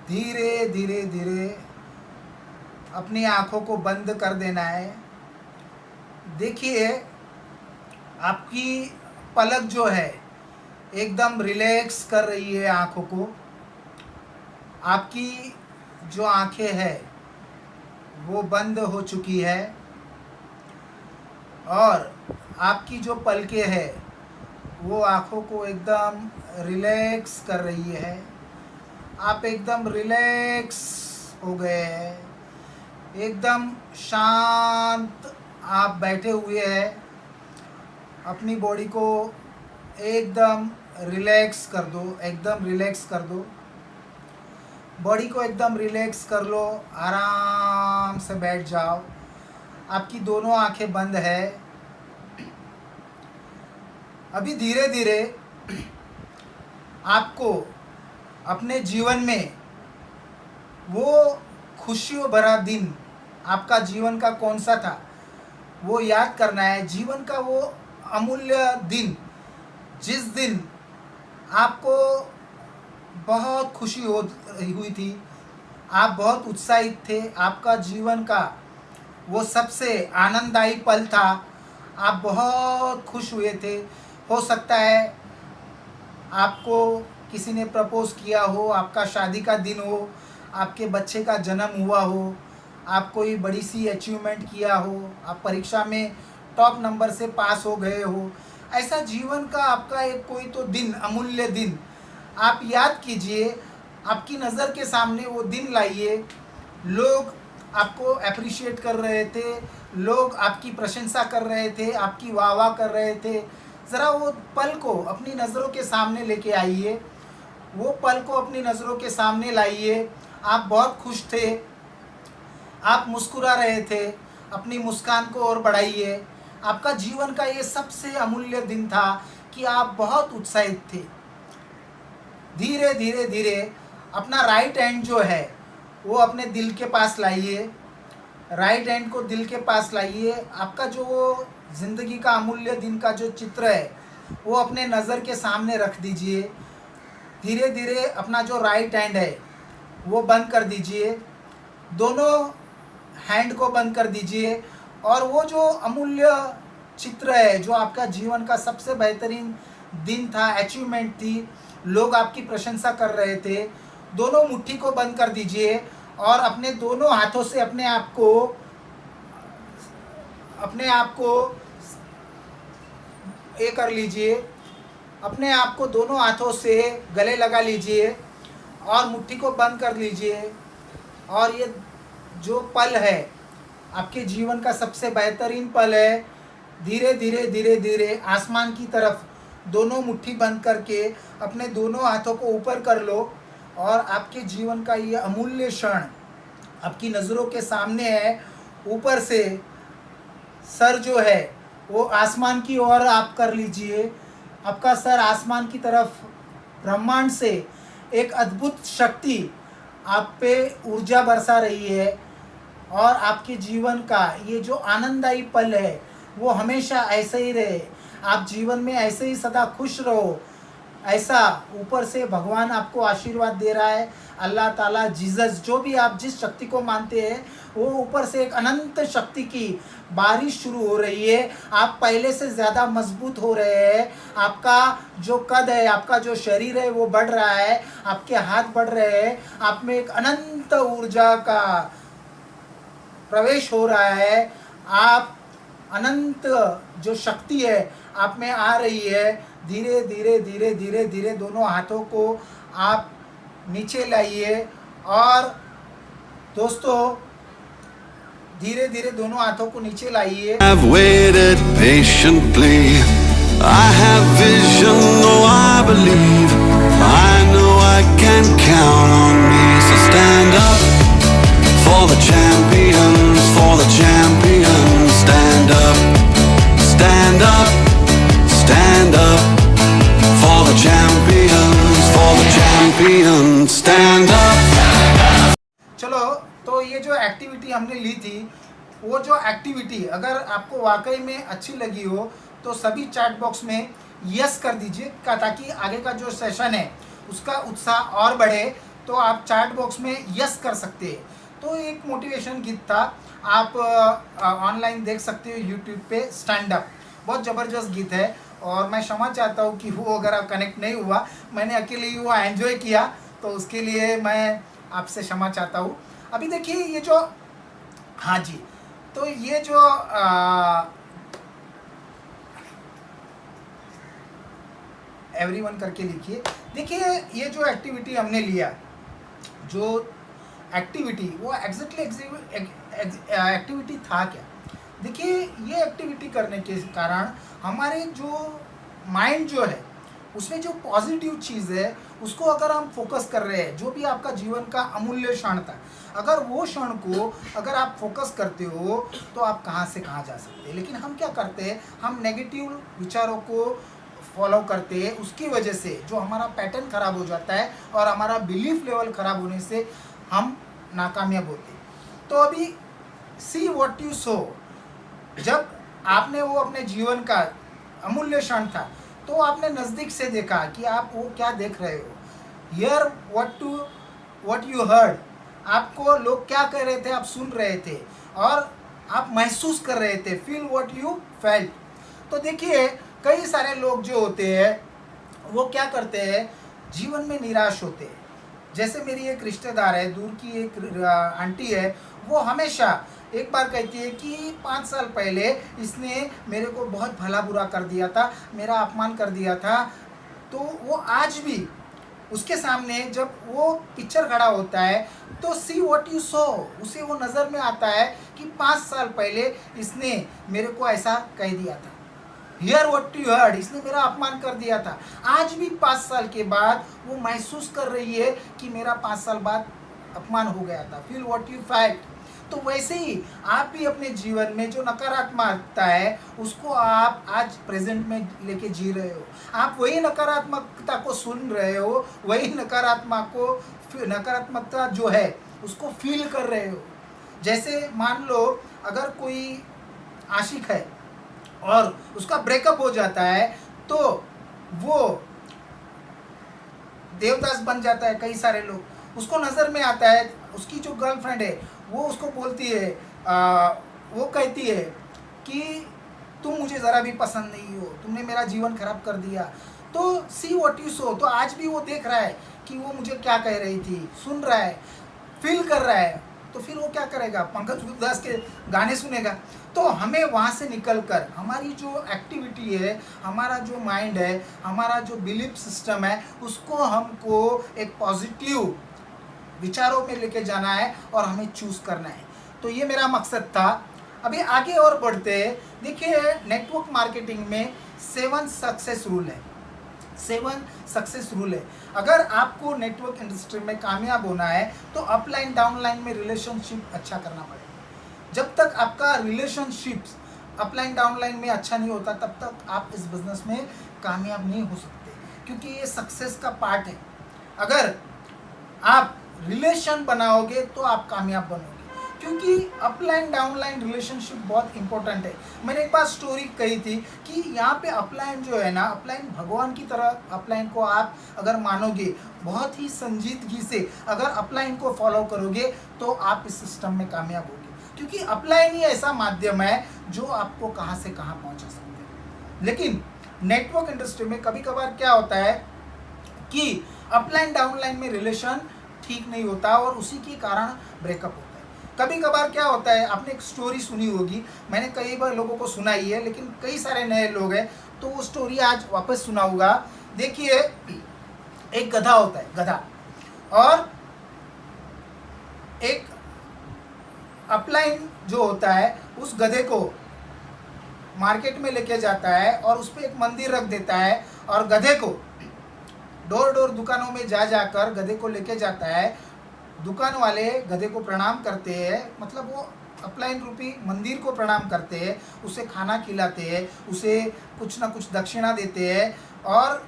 धीरे धीरे धीरे अपनी आँखों को बंद कर देना है। देखिए आपकी पलक जो है एकदम रिलैक्स कर रही है आँखों को। आपकी जो आँखें हैं वो बंद हो चुकी है और आपकी जो पलकें हैं वो आँखों को एकदम रिलैक्स कर रही है। आप एकदम रिलैक्स हो गए हैं, एकदम शांत आप बैठे हुए हैं। अपनी बॉडी को एकदम रिलैक्स कर दो, एकदम रिलैक्स कर दो। बॉडी को एकदम रिलैक्स कर लो, आराम से बैठ जाओ। आपकी दोनों आंखें बंद है। अभी धीरे धीरे आपको अपने जीवन में वो खुशियों भरा दिन, आपका जीवन का कौन सा था वो याद करना है। जीवन का वो अमूल्य दिन, जिस दिन आपको बहुत खुशी हुई थी, आप बहुत उत्साहित थे, आपका जीवन का वो सबसे आनंददायी पल था, आप बहुत खुश हुए थे। हो सकता है आपको किसी ने प्रपोज किया हो, आपका शादी का दिन हो, आपके बच्चे का जन्म हुआ हो, आप कोई बड़ी सी अचीवमेंट किया हो, आप परीक्षा में टॉप नंबर से पास हो गए हो। ऐसा जीवन का आपका एक कोई तो दिन, अमूल्य दिन आप याद कीजिए, आपकी नज़र के सामने वो दिन लाइए। लोग आपको अप्रिशिएट कर रहे थे, लोग आपकी प्रशंसा कर रहे थे, आपकी वाह वाह कर रहे थे। ज़रा वो पल को अपनी नज़रों के सामने लेके आइए, वो पल को अपनी नज़रों के सामने लाइए। आप बहुत खुश थे, आप मुस्कुरा रहे थे, अपनी मुस्कान को और बढ़ाइए। आपका जीवन का ये सबसे अमूल्य दिन था कि आप बहुत उत्साहित थे। धीरे धीरे धीरे अपना राइट हैंड जो है वो अपने दिल के पास लाइए, राइट हैंड को दिल के पास लाइए। आपका जो ज़िंदगी का अमूल्य दिन का जो चित्र है वो अपने नज़र के सामने रख दीजिए। धीरे धीरे अपना जो राइट हैंड है वो बंद कर दीजिए, दोनों हैंड को बंद कर दीजिए। और वो जो अमूल्य चित्र है, जो आपका जीवन का सबसे बेहतरीन दिन था, अचीवमेंट थी, लोग आपकी प्रशंसा कर रहे थे, दोनों मुट्ठी को बंद कर दीजिए और अपने दोनों हाथों से अपने आप को ये कर लीजिए। अपने आप को दोनों हाथों से गले लगा लीजिए और मुट्ठी को बंद कर लीजिए। और ये जो पल है आपके जीवन का सबसे बेहतरीन पल है। धीरे धीरे धीरे धीरे आसमान की तरफ दोनों मुट्ठी बंद करके अपने दोनों हाथों को ऊपर कर लो और आपके जीवन का ये अमूल्य क्षण आपकी नज़रों के सामने है। ऊपर से सर जो है वो आसमान की ओर आप कर लीजिए। आपका सर आसमान की तरफ, ब्रह्मांड से एक अद्भुत शक्ति आप पे ऊर्जा बरसा रही है और आपके जीवन का ये जो आनंददायी पल है वो हमेशा ऐसे ही रहे। आप जीवन में ऐसे ही सदा खुश रहो, ऐसा ऊपर से भगवान आपको आशीर्वाद दे रहा है। अल्लाह ताला, जीसस, जो भी आप जिस शक्ति को मानते हैं, वो ऊपर से एक अनंत शक्ति की बारिश शुरू हो रही है। आप पहले से ज़्यादा मजबूत हो रहे हैं। आपका जो कद है, आपका जो शरीर है वो बढ़ रहा है, आपके हाथ बढ़ रहे हैं। आप में एक अनंत ऊर्जा का प्रवेश हो रहा है। आप अनंत जो शक्ति है आप में आ रही है। धीरे धीरे धीरे धीरे धीरे दोनों हाथों को आप नीचे लाइए और दोस्तों धीरे धीरे दोनों हाथों को नीचे लाइए। I've waited patiently. I have vision, though I believe. I know I can count on me, so stand up for the champions. for the champions. Stand up, stand up, stand up for the champions, for the champions. Stand up. चलो, तो ये जो activity हमने ली थी, वो जो activity अगर आपको वाकई में अच्छी लगी हो तो सभी चैट बॉक्स में यस कर दीजिए, ताकि आगे का जो सेशन है उसका उत्साह और बढ़े। तो आप चैट बॉक्स में यस कर सकते हैं। तो एक मोटिवेशन गीत था, आप ऑनलाइन देख सकते हो यूट्यूब पे, स्टैंड अप, बहुत ज़बरदस्त गीत है। और मैं क्षमा चाहता हूँ कि वो अगर कनेक्ट नहीं हुआ, मैंने अकेले ही वो एंजॉय किया, तो उसके लिए मैं आपसे क्षमा चाहता हूँ। अभी देखिए ये जो, हाँ जी, तो ये जो एवरीवन करके लिखिए। देखिए ये जो एक्टिविटी हमने लिया, जो एक्टिविटी वो एग्जैक्टली एक्टिविटी था क्या? देखिए ये एक्टिविटी करने के कारण हमारे जो माइंड जो है उसमें जो पॉजिटिव चीज़ है उसको अगर हम फोकस कर रहे हैं, जो भी आपका जीवन का अमूल्य क्षण था, अगर वो क्षण को अगर आप फोकस करते हो तो आप कहाँ से कहाँ जा सकते हैं। लेकिन हम क्या करते हैं, हम नेगेटिव विचारों को फॉलो करते हैं, उसकी वजह से जो हमारा पैटर्न ख़राब हो जाता है और हमारा बिलीफ लेवल ख़राब होने से हम नाकामयाब होते हैं। तो अभी सी व्हाट यू सो, जब आपने वो अपने जीवन का अमूल्य क्षण था तो आपने नज़दीक से देखा कि आप वो क्या देख रहे हो। हियर व्हाट यू हर्ड, आपको लोग क्या कह रहे थे आप सुन रहे थे और आप महसूस कर रहे थे, फील व्हाट यू फेल्ट। तो देखिए कई सारे लोग जो होते हैं वो क्या करते हैं, जीवन में निराश होते हैं। जैसे मेरी एक रिश्तेदार है, दूर की एक आंटी है, वो हमेशा एक बार कहती है कि 5 साल पहले इसने मेरे को बहुत भला बुरा कर दिया था, मेरा अपमान कर दिया था। तो वो आज भी उसके सामने जब वो पिक्चर खड़ा होता है तो सी व्हाट यू सो, उसे वो नज़र में आता है कि 5 साल पहले इसने मेरे को ऐसा कह दिया था। हियर व्हाट यू हर्ड, इसने मेरा अपमान कर दिया था। आज भी 5 साल के बाद वो महसूस कर रही है कि मेरा 5 साल बाद अपमान हो गया था, फील व्हाट यू फेल्ट। तो वैसे ही आप भी अपने जीवन में जो नकारात्मकता है उसको आप आज प्रेजेंट में लेके जी रहे हो, आप वही नकारात्मकता को सुन रहे हो, वही नकारात्मकता जो है उसको फील कर रहे हो। जैसे मान लो अगर कोई आशिक है और उसका ब्रेकअप हो जाता है तो वो देवदास बन जाता है। कई सारे लोग उसको नज़र में आता है, उसकी जो गर्लफ्रेंड है वो उसको बोलती है, वो कहती है कि तुम मुझे ज़रा भी पसंद नहीं हो, तुमने मेरा जीवन खराब कर दिया। तो सी व्हाट यू सो, तो आज भी वो देख रहा है कि वो मुझे क्या कह रही थी, सुन रहा है, फील कर रहा है। तो फिर वो क्या करेगा, पंकज उधास के गाने सुनेगा। तो हमें वहाँ से निकलकर हमारी जो एक्टिविटी है, हमारा जो माइंड है, हमारा जो बिलीफ सिस्टम है, उसको हमको एक पॉजिटिव विचारों में लेके जाना है और हमें चूज़ करना है। तो ये मेरा मकसद था। अभी आगे और बढ़ते हैं। देखिए नेटवर्क मार्केटिंग में 7 सक्सेस रूल है, 7 सक्सेस रूल है। अगर आपको नेटवर्क इंडस्ट्री में कामयाब होना है तो अपलाइन डाउनलाइन में रिलेशनशिप अच्छा करना पड़ेगा। जब तक आपका रिलेशनशिप्स अपलाइन डाउनलाइन में अच्छा नहीं होता तब तक आप इस बिज़नेस में कामयाब नहीं हो सकते, क्योंकि ये सक्सेस का पार्ट है। अगर आप रिलेशन बनाओगे तो आप कामयाब बनोगे, क्योंकि अपलाइन डाउनलाइन रिलेशनशिप बहुत इंपॉर्टेंट है। मैंने एक बार स्टोरी कही थी कि यहाँ पे अपलाइन जो है ना, अपलाइन भगवान की तरह, अपलाइन को आप अगर मानोगे, बहुत ही संजीदगी से अगर अपलाइन को फॉलो करोगे तो आप इस सिस्टम में कामयाब होगे, क्योंकि अपलाइन ही ऐसा माध्यम है जो आपको कहाँ से कहाँ पहुँचा सकते हैं। लेकिन नेटवर्क इंडस्ट्री में कभी कभार क्या होता है कि अपलाइन डाउनलाइन में रिलेशन ठीक नहीं होता और उसी के कारण ब्रेकअप होता है। कभी कभार क्या होता है, आपने एक स्टोरी सुनी होगी, मैंने कई बार लोगों को सुनाई है, लेकिन कई सारे नए लोग हैं तो वो स्टोरी आज वापस सुनाऊंगा। देखिए एक गधा होता है, गधा, और एक अपलाइन जो होता है उस गधे को मार्केट में लेके जाता है और उस पर एक मंदिर रख देता है और गधे को डोर डोर दुकानों में जा जाकर गधे को लेके जाता है। दुकान वाले गधे को प्रणाम करते हैं, मतलब वो अपलाइन रूपी मंदिर को प्रणाम करते हैं, उसे खाना खिलाते हैं, उसे कुछ ना कुछ दक्षिणा देते हैं, और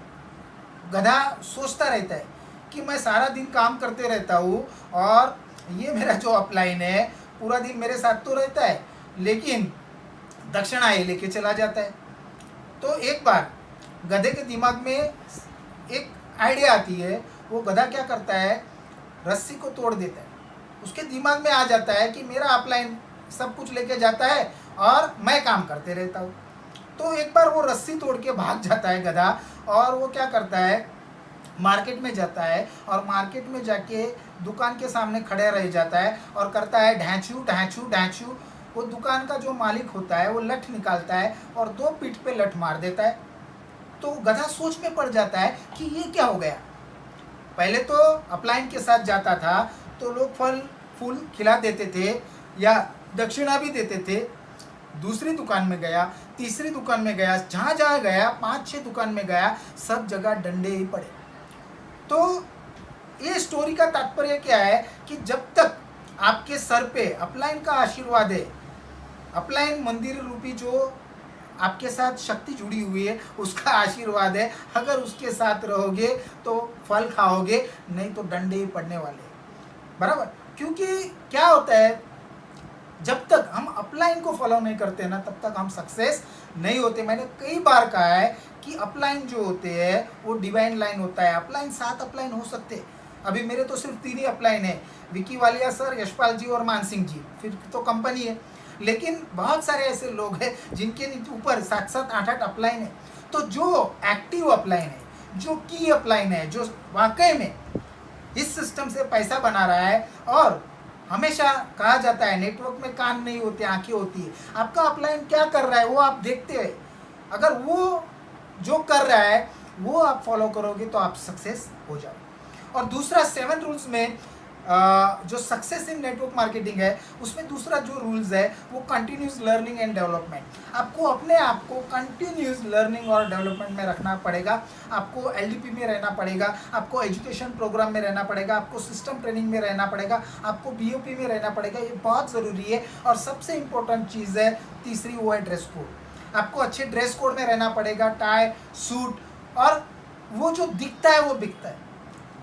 गधा सोचता रहता है कि मैं सारा दिन काम करते रहता हूँ और ये मेरा जो अपलाइन है पूरा दिन मेरे साथ तो रहता है लेकिन दक्षिणा ये लेके चला जाता है। तो एक बार गधे के दिमाग में एक आइडिया आती है, वो गधा क्या करता है, रस्सी को तोड़ देता है। उसके दिमाग में आ जाता है कि मेरा अपलाइन सब कुछ लेके जाता है और मैं काम करते रहता हूँ। तो एक बार वो रस्सी तोड़ के भाग जाता है गधा, और वो क्या करता है, मार्केट में जाता है और मार्केट में जाके दुकान के सामने खड़े रह जाता है और करता है ढैंचू ढैंचू ढैंचू। वो दुकान का जो मालिक होता है वो लठ निकालता है और 2 पीठ पे लठ मार देता है। तो गधा सोच में पड़ जाता है कि ये क्या हो गया। पहले तो अपलाइन के साथ जाता था तो लोग फल फूल खिला देते थे या दक्षिणा भी देते थे। दूसरी दुकान में गया, तीसरी दुकान में गया, जहाँ जहाँ गया 5-6 दुकान में गया, सब जगह डंडे ही पड़े। तो ये स्टोरी का तात्पर्य क्या है कि जब तक आपके सर पे अपलाइन का आशीर्वाद है, अपलाइन मंदिर रूपी जो आपके साथ शक्ति जुड़ी हुई है उसका आशीर्वाद है, अगर उसके साथ रहोगे तो फल खाओगे, नहीं तो डंडे ही पड़ने वाले हैं, बराबर। क्योंकि क्या होता है, जब तक हम अपलाइन को फॉलो नहीं करते ना तब तक हम सक्सेस नहीं होते। मैंने कई बार कहा है कि अपलाइन जो होते हैं वो डिवाइन लाइन होता है। अपलाइन 7 अपलाइन हो सकते हैं, अभी मेरे तो सिर्फ 3 ही अपलाइन है, विकी वालिया सर, यशपाल जी और मान सिंह जी, फिर तो कंपनी है। लेकिन बहुत सारे ऐसे लोग हैं जिनके ऊपर 7-7, 8-8 अपलाइन है। तो जो एक्टिव अपलाइन है, जो की अपलाइन है, जो वाकई में इस सिस्टम से पैसा बना रहा है, और हमेशा कहा जाता है नेटवर्क में कान नहीं होते आंखें होती है। आपका अपलाइन क्या कर रहा है वो आप देखते हैं, अगर वो जो कर रहा है वो आप फॉलो करोगे तो आप सक्सेस हो जाओगे। और दूसरा 7 रूल्स में जो सक्सेस इन नेटवर्क मार्केटिंग है उसमें दूसरा जो रूल्स है वो कंटिन्यूस लर्निंग एंड डेवलपमेंट। आपको अपने आप को कंटिन्यूस लर्निंग और डेवलपमेंट में रखना पड़ेगा, आपको एलडीपी में रहना पड़ेगा, आपको एजुकेशन प्रोग्राम में रहना पड़ेगा, आपको सिस्टम ट्रेनिंग में रहना पड़ेगा, आपको बीओपी में रहना पड़ेगा। ये बहुत ज़रूरी है। और सबसे इम्पोर्टेंट चीज़ है तीसरी, वो है ड्रेस कोड। आपको अच्छे ड्रेस कोड में रहना पड़ेगा, टाई सूट, और वो जो दिखता है वो बिकता है।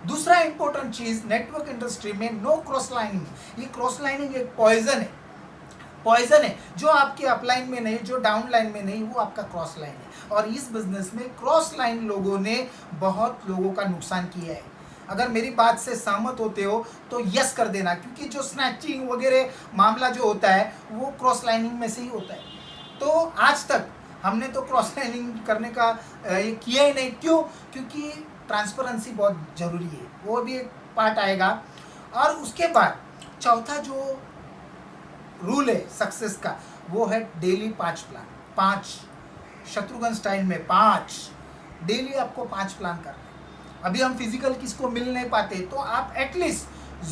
दूसरा इंपॉर्टेंट चीज नेटवर्क इंडस्ट्री में नो क्रॉस लाइनिंग। ये क्रॉस लाइनिंग एक पॉइजन है, पॉइजन है जो आपके अपलाइन में नहीं, जो डाउन लाइन में नहीं, वो आपका क्रॉस लाइन है। और इस बिजनेस में क्रॉस लाइन लोगों ने बहुत लोगों का नुकसान किया है। अगर मेरी बात से सहमत होते हो तो यस कर देना, क्योंकि जो स्नैचिंग वगैरह मामला जो होता है वो क्रॉस लाइनिंग में से ही होता है। तो आज तक हमने तो क्रॉस लाइनिंग करने का ये किया ही नहीं। क्यों? क्योंकि ट्रांसपेरेंसी बहुत ज़रूरी है, वो भी एक पार्ट आएगा। और उसके बाद चौथा जो रूल है सक्सेस का वो है डेली 5 प्लान। 5 शत्रुघ्न स्टाइल में 5 डेली आपको 5 प्लान करना है। अभी हम फिजिकल किसको मिल नहीं पाते तो आप एटलीस्ट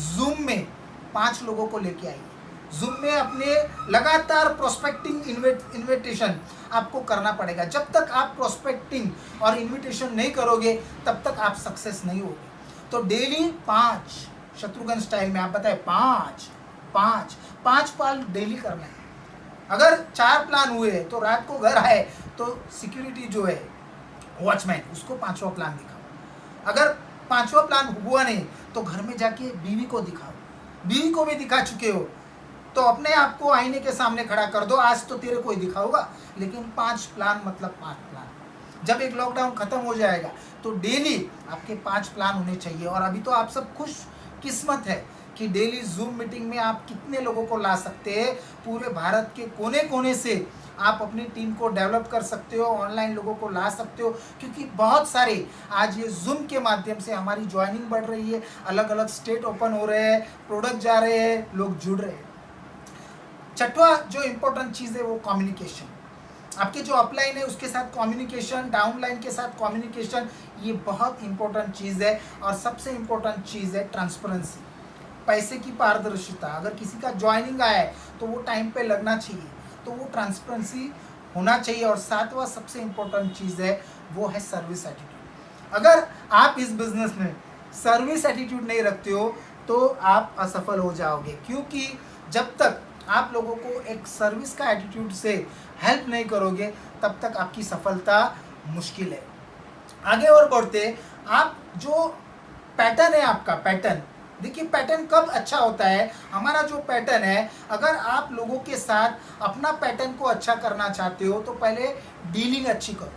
जूम में 5 लोगों को लेके आइए। जूम में अपने लगातार प्रोस्पेक्टिंग इन्विटेशन आपको करना पड़ेगा। जब तक आप प्रोस्पेक्टिंग और इन्विटेशन नहीं करोगे तब तक आप सक्सेस नहीं होगे। तो डेली 5 शत्रुघ्न स्टाइल में आप बताए 5 प्लान डेली करना है। अगर 4 प्लान हुए तो रात को घर आए तो सिक्योरिटी जो है वॉचमैन उसको 5वां प्लान दिखाओ। अगर 5वां प्लान हुआ नहीं तो घर में जाके बीवी को दिखाओ। बीवी को भी दिखा चुके हो तो अपने आप को आईने के सामने खड़ा कर दो, आज तो तेरे को ही दिखाऊंगा। लेकिन 5 प्लान मतलब 5 प्लान। जब एक लॉकडाउन खत्म हो जाएगा तो डेली आपके 5 प्लान होने चाहिए। और अभी तो आप सब खुश किस्मत है कि डेली जूम मीटिंग में आप कितने लोगों को ला सकते हैं। पूरे भारत के कोने कोने से आप अपनी टीम को डेवलप कर सकते हो, ऑनलाइन लोगों को ला सकते हो। क्योंकि बहुत सारे आज ये जूम के माध्यम से हमारी ज्वाइनिंग बढ़ रही है, अलग अलग स्टेट ओपन हो रहे हैं, प्रोडक्ट जा रहे हैं, लोग जुड़ रहे हैं। छठवा जो इम्पोर्टेंट चीज़ है वो कम्युनिकेशन। आपके जो अपलाइन है उसके साथ कम्युनिकेशन, डाउनलाइन के साथ कम्युनिकेशन, ये बहुत इंपॉर्टेंट चीज़ है। और सबसे इम्पोर्टेंट चीज़ है ट्रांसपेरेंसी, पैसे की पारदर्शिता। अगर किसी का ज्वाइनिंग आया है तो वो टाइम पे लगना चाहिए, तो वो ट्रांसपेरेंसी होना चाहिए। और 7वां सबसे इम्पोर्टेंट चीज़ है वो है सर्विस एटीट्यूड। अगर आप इस बिजनेस में सर्विस एटीट्यूड नहीं रखते हो तो आप असफल हो जाओगे। क्योंकि जब तक आप लोगों को एक सर्विस का एटीट्यूड से हेल्प नहीं करोगे, तब तक आपकी सफलता मुश्किल है। आगे और बढ़ते, आप जो पैटर्न है, आपका पैटर्न देखिए, पैटर्न कब अच्छा होता है। हमारा जो पैटर्न है, अगर आप लोगों के साथ अपना पैटर्न को अच्छा करना चाहते हो तो पहले डीलिंग अच्छी करो,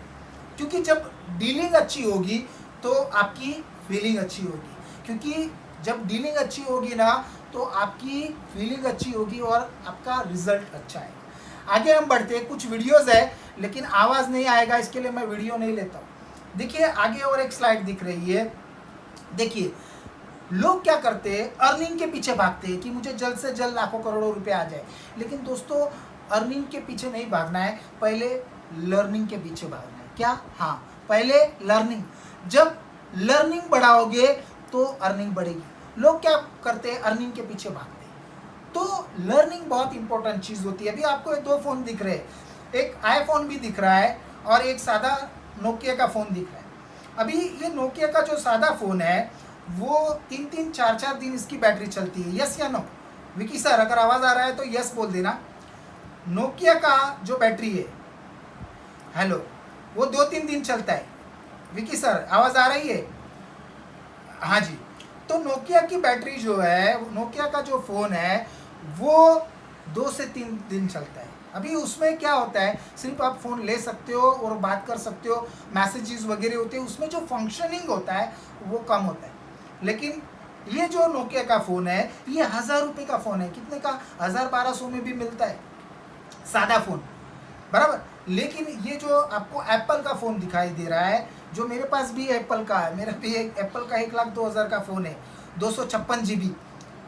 क्योंकि जब डीलिंग अच्छी होगी तो आपकी फीलिंग अच्छी होगी, क्योंकि जब डीलिंग अच्छी होगी ना तो आपकी फीलिंग अच्छी होगी और आपका रिजल्ट अच्छा है। आगे हम बढ़ते हैं, कुछ वीडियोस है लेकिन आवाज़ नहीं आएगा, इसके लिए मैं वीडियो नहीं लेता हूँ। देखिए आगे और एक स्लाइड दिख रही है। देखिए लोग क्या करते हैं, अर्निंग के पीछे भागते हैं कि मुझे जल्द से जल्द लाखों करोड़ों रुपए आ जाए। लेकिन दोस्तों, अर्निंग के पीछे नहीं भागना है, पहले लर्निंग के पीछे भागना है। क्या? हाँ, पहले लर्निंग। जब लर्निंग बढ़ाओगे तो अर्निंग बढ़ेगी। लोग क्या करते हैं, अर्निंग के पीछे भागते हैं। तो लर्निंग बहुत इंपॉर्टेंट चीज़ होती है। अभी आपको ये 2 फ़ोन दिख रहे हैं, एक आईफोन भी दिख रहा है और एक सादा नोकिया का फ़ोन दिख रहा है। अभी ये नोकिया का जो सादा फ़ोन है वो 3-3, 4-4 दिन इसकी बैटरी चलती है। यस या नो? विकी सर अगर आवाज़ आ रहा है तो यस बोल देना। नोकिया का जो बैटरी है, हेलो, वो 2-3 दिन चलता है। विकी सर आवाज़ आ रही है? हाँ जी। तो नोकिया की बैटरी जो है, नोकिया का जो फ़ोन है वो 2 से 3 दिन चलता है। अभी उसमें क्या होता है, सिर्फ आप फ़ोन ले सकते हो और बात कर सकते हो, मैसेजेस वगैरह होते हैं, उसमें जो फंक्शनिंग होता है वो कम होता है। लेकिन ये जो नोकिया का फ़ोन है, ये 1000 रुपये का फ़ोन है। कितने का? 1000-1200 में भी मिलता है सादा फ़ोन, बराबर। लेकिन ये जो आपको एप्पल का फ़ोन दिखाई दे रहा है, जो मेरे पास भी एप्पल का है, मेरा भी एक एप्पल का 1,02,000 का फ़ोन है, 256 GB,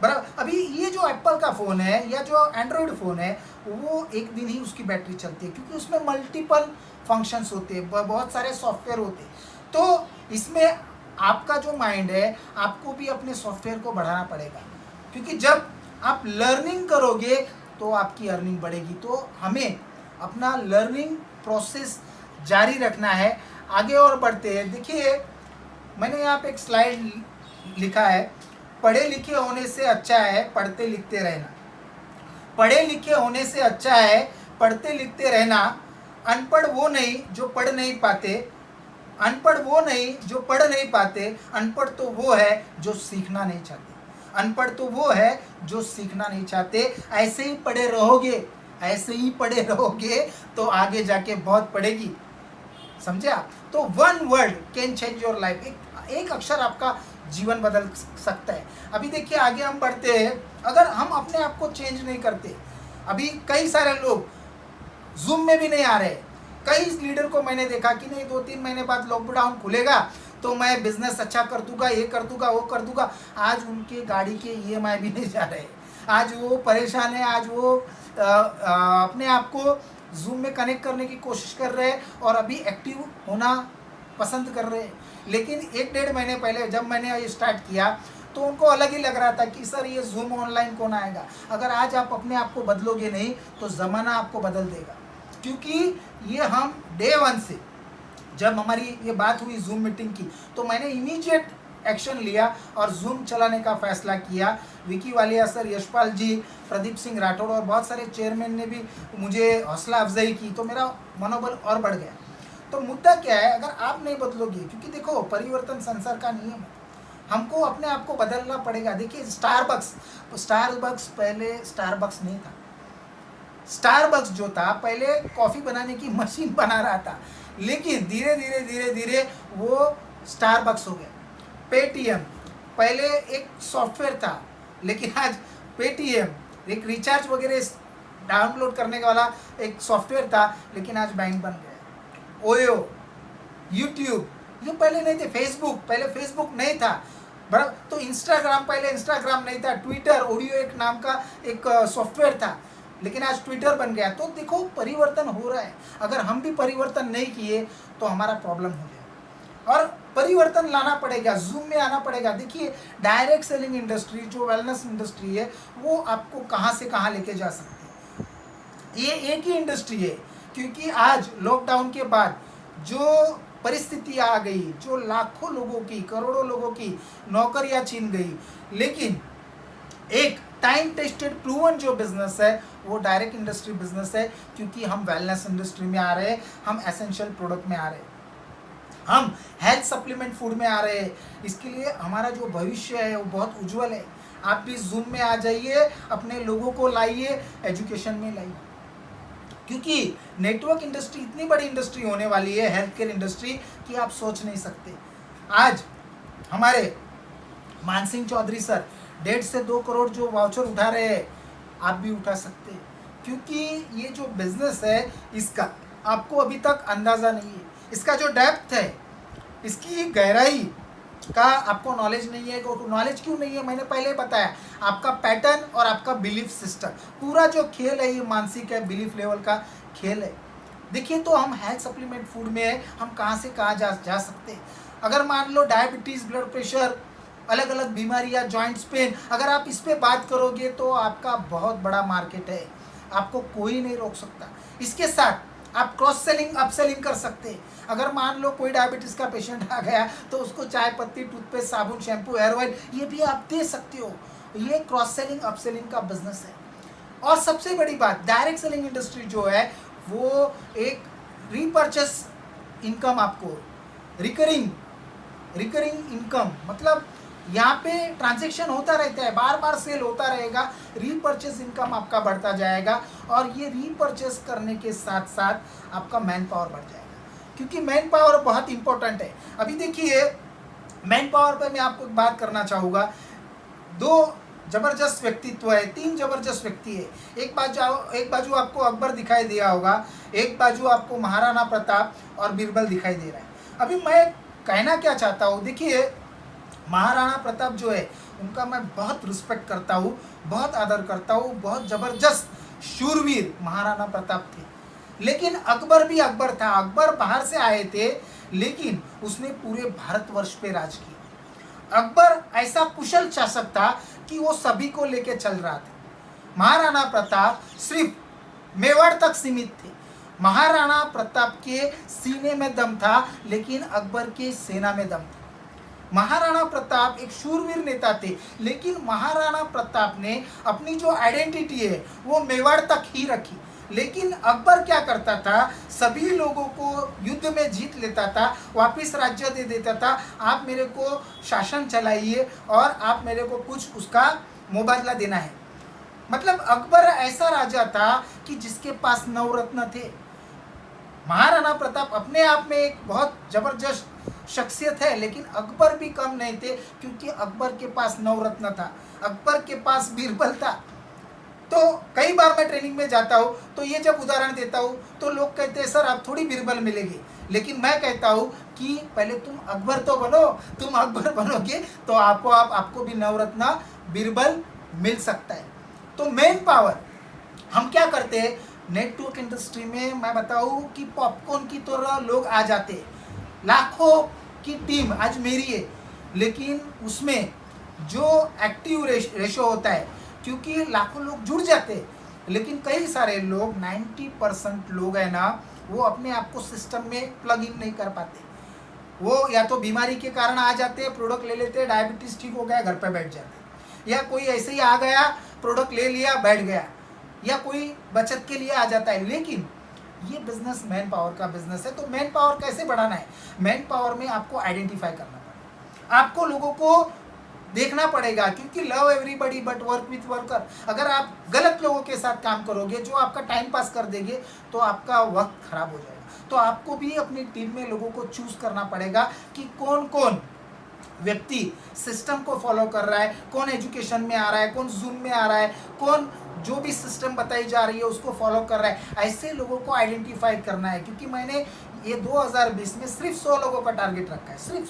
बराबर। अभी ये जो एप्पल का फ़ोन है या जो एंड्रॉयड फ़ोन है, वो एक दिन ही उसकी बैटरी चलती है, क्योंकि उसमें मल्टीपल फंक्शंस होते हैं, बहुत सारे सॉफ्टवेयर होते हैं। तो इसमें आपका जो माइंड है, आपको भी अपने सॉफ्टवेयर को बढ़ाना पड़ेगा, क्योंकि जब आप लर्निंग करोगे तो आपकी अर्निंग बढ़ेगी। तो हमें अपना लर्निंग प्रोसेस जारी रखना है। आगे और बढ़ते हैं। देखिए मैंने यहाँ पे एक स्लाइड लिखा है, पढ़े लिखे होने से अच्छा है पढ़ते लिखते रहना। पढ़े लिखे होने से अच्छा है पढ़ते लिखते रहना। अनपढ़ वो नहीं जो पढ़ नहीं पाते, अनपढ़ वो नहीं जो पढ़ नहीं पाते, अनपढ़ तो वो है जो सीखना नहीं चाहते। अनपढ़ तो वो है जो सीखना नहीं चाहते। ऐसे ही पढ़े रहोगे, ऐसे ही पढ़े रहोगे तो आगे जाके बहुत पढ़ेगी, समझे आप? तो 1 word can change your life. एक अक्षर आपका जीवन बदल सकता है। अभी देखिए आगे हम बढ़ते हैं। अगर हम अपने आप को चेंज नहीं करते, अभी कई सारे लोग जूम में भी नहीं आ रहे। कई लीडर को मैंने देखा कि नहीं 2-3 महीने बाद लॉकडाउन खुलेगा तो मैं बिजनेस अच्छा कर दूंगा, ये कर दूंगा, वो कर दूंगा। आज उनके गाड़ी के EMI भी नहीं जा रहे, आज वो परेशान है, आज वो अपने आप को जूम में कनेक्ट करने की कोशिश कर रहे हैं और अभी एक्टिव होना पसंद कर रहे हैं। लेकिन 1-1.5 महीने पहले जब मैंने ये स्टार्ट किया तो उनको अलग ही लग रहा था कि सर ये जूम ऑनलाइन कौन आएगा। अगर आज आप अपने आप को बदलोगे नहीं तो ज़माना आपको बदल देगा, क्योंकि ये हम डे 1 से जब हमारी ये बात हुई जूम मीटिंग की तो मैंने इमीडिएट एक्शन लिया और जूम चलाने का फैसला किया। विकी वालिया सर, यशपाल जी, प्रदीप सिंह राठौड़ और बहुत सारे चेयरमैन ने भी मुझे हौसला अफजाई की, तो मेरा मनोबल और बढ़ गया। तो मुद्दा क्या है, अगर आप नहीं बदलोगे, क्योंकि देखो परिवर्तन संसार का नियम है, हमको अपने आप को बदलना पड़ेगा। देखिए स्टारबक्स पहले स्टारबक्स नहीं था। स्टारबक्स जो था पहले कॉफ़ी बनाने की मशीन बना रहा था, लेकिन धीरे धीरे वो स्टारबक्स हो गया। पेटीएम पहले एक सॉफ्टवेयर था, लेकिन आज पेटीएम एक रिचार्ज वगैरह डाउनलोड करने वाला एक सॉफ्टवेयर था, लेकिन आज बैंक बन गया। ओयो, यूट्यूब ये पहले नहीं थे। फेसबुक पहले फेसबुक नहीं था, बराबर। तो इंस्टाग्राम पहले इंस्टाग्राम नहीं था। ट्विटर ऑडियो एक नाम का एक सॉफ्टवेयर था, लेकिन आज ट्विटर बन गया। तो देखो परिवर्तन हो रहा है। अगर हम भी परिवर्तन नहीं किए तो हमारा प्रॉब्लम हो जाएगा और परिवर्तन लाना पड़ेगा, जूम में आना पड़ेगा। देखिए डायरेक्ट सेलिंग इंडस्ट्री जो वेलनेस इंडस्ट्री है वो आपको कहाँ से कहाँ लेके जा सकती है। ये एक ही इंडस्ट्री है, क्योंकि आज लॉकडाउन के बाद जो परिस्थिति आ गई, जो लाखों लोगों की, करोड़ों लोगों की नौकरियां छीन गई, लेकिन एक टाइम टेस्टेड प्रूवन जो बिजनेस है वो डायरेक्ट इंडस्ट्री बिजनेस है, क्योंकि हम वेलनेस इंडस्ट्री में आ रहे हैं, हम एसेंशियल प्रोडक्ट में आ रहे हैं, हम हेल्थ सप्लीमेंट फूड में आ रहे हैं। इसके लिए हमारा जो भविष्य है वो बहुत उज्जवल है। आप भी जूम में आ जाइए, अपने लोगों को लाइए, एजुकेशन में लाइए, क्योंकि नेटवर्क इंडस्ट्री इतनी बड़ी इंडस्ट्री होने वाली है, हेल्थ केयर इंडस्ट्री, कि आप सोच नहीं सकते। आज हमारे मान सिंह चौधरी सर 1.5 से 2 करोड़ जो वाउचर उठा रहे हैं, आप भी उठा सकते हैं, क्योंकि ये जो बिजनेस है इसका आपको अभी तक अंदाज़ा नहीं है, इसका जो डेप्थ है, इसकी गहराई का आपको नॉलेज नहीं है। नॉलेज क्यों नहीं है, मैंने पहले बताया, आपका पैटर्न और आपका बिलीफ सिस्टम, पूरा जो खेल है ये मानसिक है, बिलीफ लेवल का खेल है। देखिए, तो हम हेल्थ सप्लीमेंट फूड में है, हम कहाँ से कहाँ जा सकते हैं। अगर मान लो डायबिटीज़, ब्लड प्रेशर, अलग अलग बीमारियाँ, जॉइंट्स पेन, अगर आप इस पे बात करोगे तो आपका बहुत बड़ा मार्केट है, आपको कोई नहीं रोक सकता। इसके साथ आप क्रॉस सेलिंग, अपसेलिंग कर सकते हैं। अगर मान लो कोई डायबिटीज़ का पेशेंट आ गया तो उसको चाय पत्ती, टूथपेस्ट, साबुन, शैम्पू, हेयर ऑयल, ये भी आप दे सकते हो। ये क्रॉस सेलिंग, अपसेलिंग का बिजनेस है। और सबसे बड़ी बात, डायरेक्ट सेलिंग इंडस्ट्री जो है वो एक रीपर्चेस इनकम, आपको रिकरिंग इनकम, मतलब यहाँ पे ट्रांजैक्शन होता रहता है, बार बार सेल होता रहेगा, रीपर्चेस इनकम आपका बढ़ता जाएगा। और ये रीपर्चेस करने के साथ साथ आपका मैन पावर बढ़ जाएगा, क्योंकि मैन पावर बहुत इंपॉर्टेंट है। अभी देखिए, मैन पावर पे मैं आपको एक बात करना चाहूँगा। 2 जबरदस्त व्यक्तित्व है, 3 जबरदस्त व्यक्ति है। एक बाजू आपको अकबर दिखाई दिया होगा, एक बाजू आपको महाराणा प्रताप और बीरबल दिखाई दे रहा है। अभी मैं कहना क्या चाहता हूँ, देखिए, महाराणा प्रताप जो है उनका मैं बहुत रिस्पेक्ट करता हूँ, बहुत आदर करता हूँ, बहुत ज़बरदस्त शूरवीर महाराणा प्रताप थे। लेकिन अकबर भी अकबर था, अकबर बाहर से आए थे, लेकिन उसने पूरे भारतवर्ष पे राज किया। अकबर ऐसा कुशल शासक था कि वो सभी को लेके चल रहा था। महाराणा प्रताप सिर्फ मेवाड़ तक सीमित थे। महाराणा प्रताप के सीने में दम था, लेकिन अकबर के सेना में दम था। महाराणा प्रताप एक शूरवीर नेता थे, लेकिन महाराणा प्रताप ने अपनी जो आइडेंटिटी है वो मेवाड़ तक ही रखी। लेकिन अकबर क्या करता था, सभी लोगों को युद्ध में जीत लेता था, वापस राज्य दे देता था, आप मेरे को शासन चलाइए और आप मेरे को कुछ उसका मुबादला देना है। मतलब अकबर ऐसा राजा था कि जिसके पास नवरत्न थे। महाराणा प्रताप अपने आप में एक बहुत जबरदस्त शख्सियत है, लेकिन अकबर भी कम नहीं थे, क्योंकि अकबर के पास नवरत्न था, अकबर के पास बीरबल था। तो कई बार मैं ट्रेनिंग में जाता हूँ तो ये जब उदाहरण देता हूँ तो लोग कहते हैं सर आप थोड़ी बीरबल मिलेगी, लेकिन मैं कहता हूँ कि पहले तुम अकबर तो बनो, तुम अकबर बनोगे तो आपको भी नवरत्न बीरबल मिल सकता है। तो मेन पावर हम क्या करते हैं, नेटवर्क इंडस्ट्री में मैं बताऊँ कि पॉपकॉर्न की तरह लोग आ जाते हैं, लाखों की टीम आज मेरी है, लेकिन उसमें जो एक्टिव रेशो होता है, क्योंकि लाखों लोग जुड़ जाते हैं, लेकिन कई सारे लोग 90% लोग हैं ना, वो अपने आप को सिस्टम में प्लग इन नहीं कर पाते। वो या तो बीमारी के कारण आ जाते हैं, प्रोडक्ट ले लेते हैं, डायबिटीज़ ठीक हो गया, घर पे बैठ जाते हैं, या कोई ऐसे ही आ गया, प्रोडक्ट ले लिया, बैठ गया, या कोई बचत के लिए आ जाता है। लेकिन ये बिजनेस मैन पावर का बिजनेस है। तो मैन पावर कैसे बढ़ाना है, मैन पावर में आपको आइडेंटिफाई करना पड़ेगा, आपको लोगों को देखना पड़ेगा, क्योंकि love everybody but work with worker. अगर आप गलत लोगों के साथ काम करोगे जो आपका टाइम पास कर देंगे तो आपका वक्त खराब हो जाएगा। तो आपको भी अपनी टीम में लोगों को चूज करना पड़ेगा कि कौन कौन व्यक्ति सिस्टम को फॉलो कर रहा है, कौन एजुकेशन में आ रहा है, कौन जूम में आ रहा है, कौन जो भी सिस्टम बताई जा रही है उसको फॉलो कर रहा है। ऐसे लोगों को आइडेंटिफाई करना है, क्योंकि मैंने ये 2020 में सिर्फ 100 लोगों का टारगेट रखा है, सिर्फ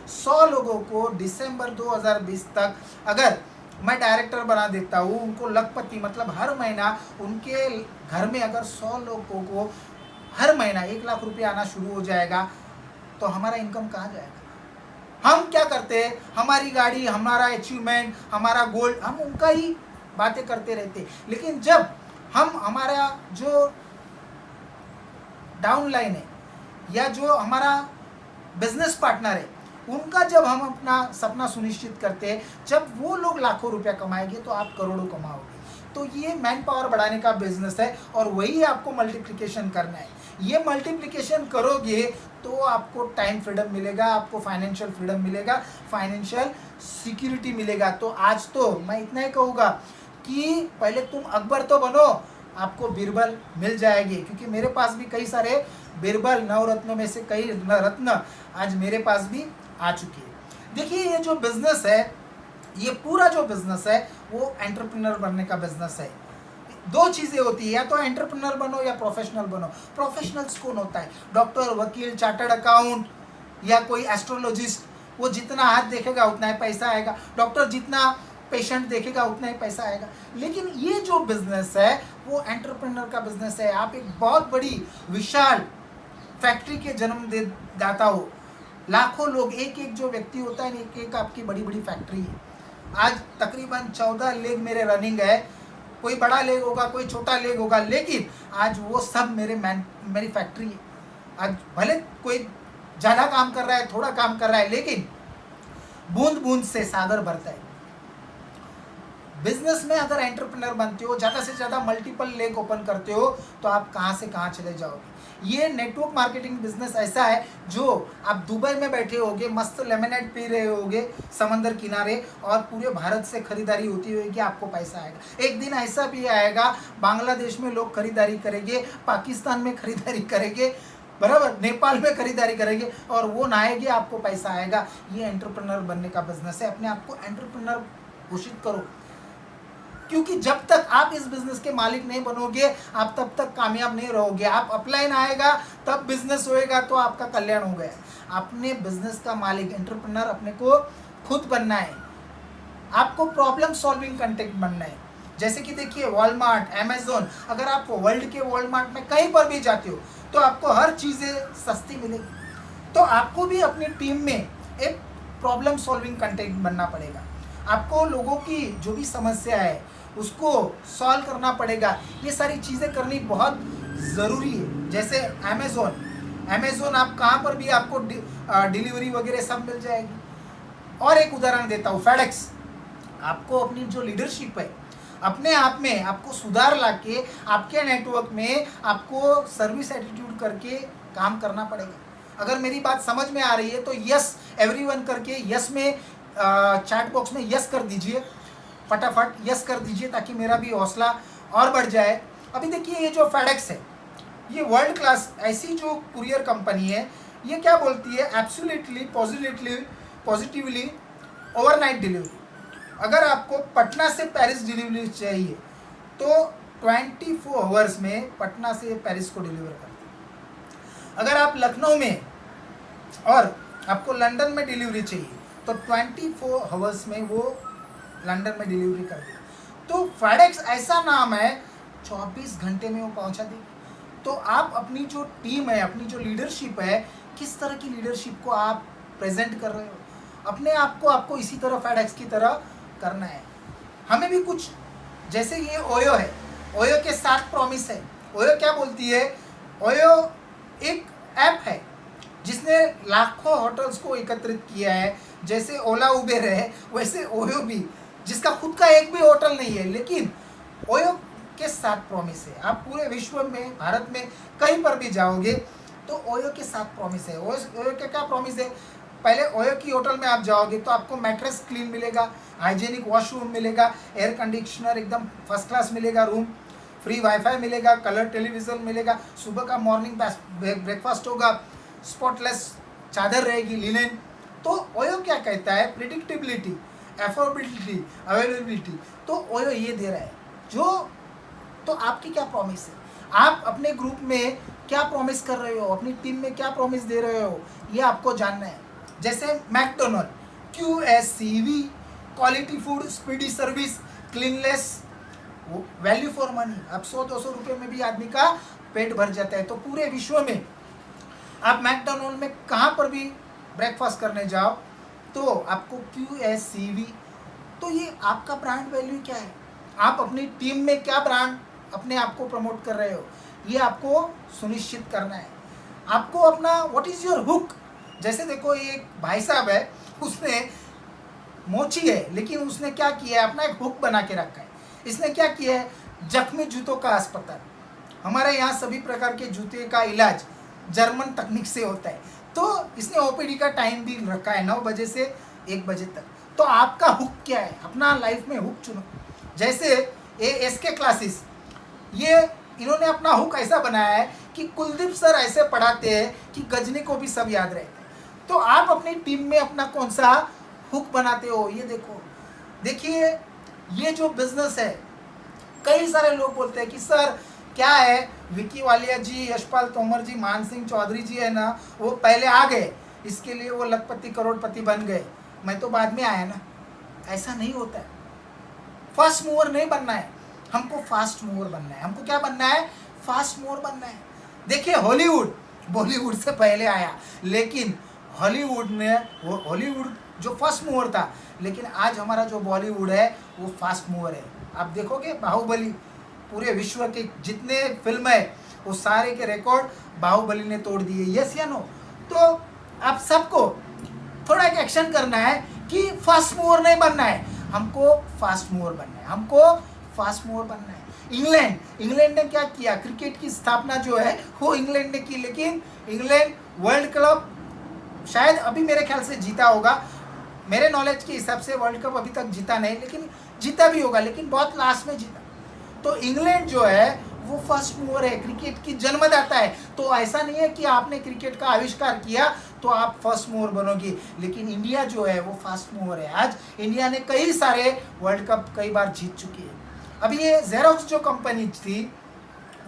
100 लोगों को दिसंबर 2020 तक अगर मैं डायरेक्टर बना देता हूँ, उनको लखपति, मतलब हर महीना उनके घर में अगर 100 लोगों को हर महीना 1 लाख रुपये आना शुरू हो जाएगा तो हमारा इनकम कहाँ जाएगा। हम क्या करते हैं, हमारी गाड़ी, हमारा अचीवमेंट, हमारा गोल, हम उनका ही बातें करते रहते, लेकिन जब हम हमारा जो डाउन लाइन है या जो हमारा बिजनेस पार्टनर है उनका जब हम अपना सपना सुनिश्चित करते हैं, जब वो लोग लाखों रुपया कमाएंगे तो आप करोड़ों कमाओगे। तो ये मैन पावर बढ़ाने का बिजनेस है और वही आपको मल्टीप्लिकेशन करना है। ये मल्टीप्लिकेशन करोगे तो आपको टाइम फ्रीडम मिलेगा, आपको फाइनेंशियल फ्रीडम मिलेगा, फाइनेंशियल सिक्योरिटी मिलेगा। तो आज तो मैं इतना ही कहूँगा कि पहले तुम अकबर तो बनो, आपको बीरबल मिल जाएगी, क्योंकि मेरे पास भी कई सारे बीरबल नवरत्नों में से कई रत्न आज मेरे पास भी आ चुकी है। देखिए ये जो बिजनेस है, ये पूरा जो बिजनेस है वो एंटरप्रेन्योर बनने का बिजनेस है। दो चीज़ें होती है, या तो एंटरप्रेन्योर बनो या प्रोफेशनल बनो। प्रोफेशनल्स कौन होता है? डॉक्टर, वकील, चार्टर्ड अकाउंट या कोई एस्ट्रोलॉजिस्ट। वो जितना हाथ देखेगा उतना ही पैसा आएगा, डॉक्टर जितना पेशेंट देखेगा उतना ही पैसा आएगा। लेकिन ये जो बिजनेस है वो एंटरप्रेन्योर का बिजनेस है। आप एक बहुत बड़ी विशाल फैक्ट्री के जन्म दे दाता हो। लाखों लोग, एक एक जो व्यक्ति होता है, एक एक आपकी बड़ी बड़ी फैक्ट्री है। आज तकरीबन 14 लेग मेरे रनिंग है। कोई बड़ा लेग होगा, कोई छोटा लेग होगा, लेकिन आज वो सब मेरी फैक्ट्री है। आज भले कोई ज़्यादा काम कर रहा है, थोड़ा काम कर रहा है, लेकिन बूंद बूंद से सागर भरता है। बिजनेस में अगर एंटरप्रेन्योर बनते हो, ज़्यादा से ज़्यादा मल्टीपल लेग ओपन करते हो, तो आप कहाँ से कहाँ चले जाओगे। ये नेटवर्क मार्केटिंग बिजनेस ऐसा है जो आप दुबई में बैठे होगे, मस्त लेमनेड पी रहे होगे समंदर किनारे, और पूरे भारत से खरीदारी होती होगी, आपको पैसा आएगा। एक दिन ऐसा भी आएगा बांग्लादेश में लोग खरीदारी करेंगे, पाकिस्तान में खरीदारी करेंगे, बराबर, नेपाल में खरीदारी करेंगे, और वो ना आएगी, आपको पैसा आएगा। ये एंटरप्रेन्योर बनने का बिजनेस है। अपने आप को एंटरप्रेन्योर घोषित करो, क्योंकि जब तक आप इस बिजनेस के मालिक नहीं बनोगे, आप तब तक कामयाब नहीं रहोगे। आप अपलाइन आएगा तब बिजनेस होएगा, तो आपका कल्याण हो गया। अपने बिजनेस का मालिक, एंटरप्रेन्योर अपने को खुद बनना है। आपको प्रॉब्लम सॉल्विंग कंटेंट बनना है। जैसे कि देखिए वॉलमार्ट, अमेजोन, अगर आप वर्ल्ड के वॉलमार्ट में कहीं पर भी जाते हो तो आपको हर चीज़ें सस्ती मिलेगी। तो आपको भी अपनी टीम में एक प्रॉब्लम सॉल्विंग कंटेंट बनना पड़ेगा। आपको लोगों की जो भी समस्या है उसको सॉल्व करना पड़ेगा। ये सारी चीज़ें करनी बहुत ज़रूरी है। जैसे अमेज़ोन आप कहाँ पर भी आपको डिलीवरी वगैरह सब मिल जाएगी। और एक उदाहरण देता हूँ, फेडेक्स। आपको अपनी जो लीडरशिप है, अपने आप में आपको सुधार लाके आपके नेटवर्क में आपको सर्विस एटीट्यूड करके काम करना पड़ेगा। अगर मेरी बात समझ में आ रही है तो यस एवरीवन करके यस में चैट बॉक्स में यस कर दीजिए, फटाफट यस कर दीजिए, ताकि मेरा भी हौसला और बढ़ जाए। अभी देखिए ये जो फेडेक्स है, ये वर्ल्ड क्लास ऐसी जो कुरियर कंपनी है, ये क्या बोलती है, एब्सोल्युटली पॉजिटिवली ओवरनाइट डिलीवरी। अगर आपको पटना से पेरिस डिलीवरी चाहिए तो 24 आवर्स में पटना से पेरिस को डिलीवर करती है। अगर आप लखनऊ में और आपको लंदन में डिलीवरी चाहिए तो 24 आवर्स में वो लंदन में डिलीवरी कर दी। तो फेडेक्स ऐसा नाम है, 24 घंटे में वो पहुंचा देगी। तो आप अपनी जो टीम है, अपनी जो लीडरशिप है, किस तरह की लीडरशिप को आप प्रेजेंट कर रहे हो, अपने आप को आपको इसी तरह फेडेक्स की तरह करना है। हमें भी कुछ, जैसे ये ओयो है, ओयो के 7 प्रॉमिस है। ओयो क्या बोलती है, ओयो एक ऐप है जिसने लाखों होटल्स को एकत्रित किया है। जैसे ओला उबेर है, वैसे ओयो भी, जिसका खुद का एक भी होटल नहीं है, लेकिन ओयो के 7 प्रॉमिस है। आप पूरे विश्व में, भारत में कहीं पर भी जाओगे तो ओयो के 7 प्रॉमिस है। ओयो के क्या प्रॉमिस है, पहले ओयो की होटल में आप जाओगे तो आपको मैट्रेस क्लीन मिलेगा, हाइजीनिक वॉशरूम मिलेगा, एयर कंडीशनर एकदम फर्स्ट क्लास मिलेगा रूम, फ्री वाईफाई मिलेगा, कलर टेलीविज़न मिलेगा, सुबह का मॉर्निंग ब्रेकफास्ट होगा, स्पॉटलेस चादर रहेगी, लिनेन। तो ओयो क्या कहता है, प्रिडिक्टेबिलिटी, एफोर्डेबिलिटी, अवेलेबिलिटी। तो ओयो ये दे रहा है जो। तो आपकी क्या प्रॉमिस है, आप अपने ग्रुप में क्या प्रॉमिस कर रहे हो, अपनी टीम में क्या प्रॉमिस दे रहे हो, ये आपको जानना है। जैसे McDonald, QSCV, quality food, speedy service, cleanliness, value for money. अब 100-200 रुपये में भी आदमी का पेट भर जाता है। तो पूरे विश्व में आप मैकडोनल्ड में कहाँ पर भी ब्रेकफास्ट करने जाओ तो आपको QSCV। तो ये आपका ब्रांड वैल्यू क्या है, आप अपनी टीम में क्या ब्रांड अपने आप को प्रमोट कर रहे हो, ये आपको सुनिश्चित करना है। आपको अपना व्हाट इज़ योर हुक, जैसे देखो ये एक भाई साहब है, उसने मोची है लेकिन उसने क्या किया है, अपना एक हुक बना के रखा है। इसने क्या किया है, जख्मी जूतों का अस्पताल। हमारे यहाँ सभी प्रकार के जूते का इलाज जर्मन तकनीक से होता है। तो इसने ओपीडी का टाइम भी रखा है 9 बजे से 1 बजे तक। तो आपका हुक क्या है, अपना लाइफ में हुक चुनो। जैसे SK क्लासेस, ये इन्होंने अपना हुक ऐसा बनाया है कि कुलदीप सर ऐसे पढ़ाते हैं कि गजनी को भी सब याद रहते हैं। तो आप अपनी टीम में अपना कौन सा हुक बनाते हो, ये देखो। देखिए ये जो बिजनेस है, कई सारे लोग बोलते हैं कि सर क्या है, विकी वालिया जी, यशपाल तोमर जी, मान सिंह चौधरी जी है ना, वो पहले आ गए, इसके लिए वो लखपति करोड़पति बन गए, मैं तो बाद में आया ना। ऐसा नहीं होता है। फर्स्ट मूवर नहीं बनना है, हमको फास्ट मूवर बनना है। हमको क्या बनना है, फास्ट मूवर बनना है। देखिए हॉलीवुड बॉलीवुड से पहले आया, लेकिन हॉलीवुड जो फर्स्ट मूवर था, लेकिन आज हमारा जो बॉलीवुड है वो फास्ट मूवर है। आप देखोगे बाहुबली, पूरे विश्व के जितने फिल्म है वो सारे के रिकॉर्ड बाहुबली ने तोड़ दिए। यस या नो? तो आप सबको थोड़ा एक एक्शन करना है कि फास्ट मूवर नहीं बनना है, हमको फास्ट मूवर बनना है। हमको फास्ट मूवर बनना है। इंग्लैंड ने क्या किया, क्रिकेट की स्थापना जो है वो इंग्लैंड ने की, लेकिन इंग्लैंड वर्ल्ड कप शायद अभी मेरे ख्याल से जीता होगा। मेरे नॉलेज के हिसाब से वर्ल्ड कप अभी तक जीता नहीं, लेकिन जीता भी होगा, लेकिन बहुत लास्ट में जीता। तो इंग्लैंड जो है वो फर्स्ट मूवर है, क्रिकेट की जन्मदाता है। तो ऐसा नहीं है कि आपने क्रिकेट का आविष्कार किया तो आप फर्स्ट मूवर बनोगे, लेकिन इंडिया जो है वो फास्ट मूवर है। आज इंडिया ने कई सारे वर्ल्ड कप कई बार जीत चुकी है। अभी ये जेरोक्स जो कंपनी थी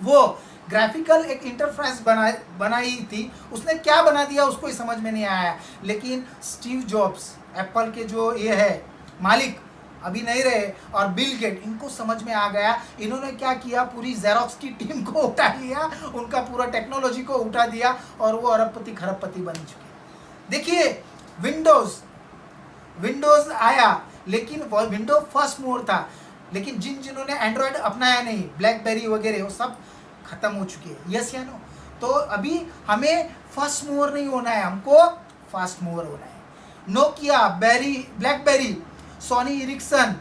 वो ग्राफिकल एक इंटरफेस बनाई थी, उसने क्या बना दिया उसको ही समझ में नहीं आया। लेकिन स्टीव जॉब्स, एप्पल के जो ये है मालिक, अभी नहीं रहे, और बिल गेट, इनको समझ में आ गया। इन्होंने क्या किया, पूरी जेरोक्स की टीम को उठा लिया, उनका पूरा टेक्नोलॉजी को उठा दिया और वो अरबपति खरबपति बन चुके। देखिए विंडोज आया, लेकिन विंडो फर्स्ट मूवर था, लेकिन जिन्होंने एंड्रॉयड अपनाया नहीं, ब्लैकबेरी वगैरह, वो सब खत्म हो चुके हैं। यस या नो? तो अभी हमें फर्स्ट मूवर नहीं होना है, हमको फास्ट मूवर होना है। नोकिया, ब्लैकबेरी, सोनी इरिक्सन,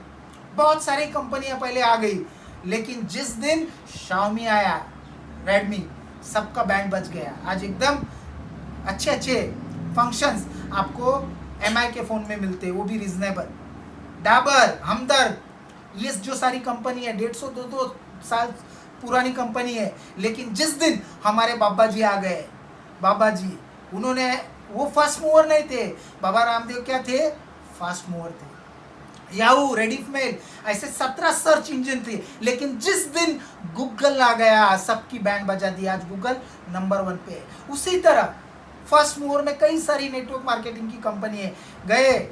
बहुत सारी कंपनियां पहले आ गई, लेकिन जिस दिन शाओमी आया, रेडमी, सबका बैंड बज गया। आज एकदम अच्छे अच्छे फंक्शंस आपको MI के फ़ोन में मिलते हैं, वो भी रीजनेबल। डाबर, हमदर्द, ये जो सारी कंपनी है 150-200 साल पुरानी कंपनी है, लेकिन जिस दिन हमारे बाबा जी आ गए, बाबा जी, उन्होंने, वो फास्ट मूवर नहीं थे। बाबा रामदेव क्या थे, फास्ट मूवर थे। याहू, रेडिफमेल, ऐसे 17 सर्च इंजन थे, लेकिन जिस दिन गूगल आ गया सबकी बैंड बजा दिया। आज गूगल नंबर 1 पे है। उसी तरह फर्स्ट मूवर में कई सारी नेटवर्क मार्केटिंग की कंपनी है गए।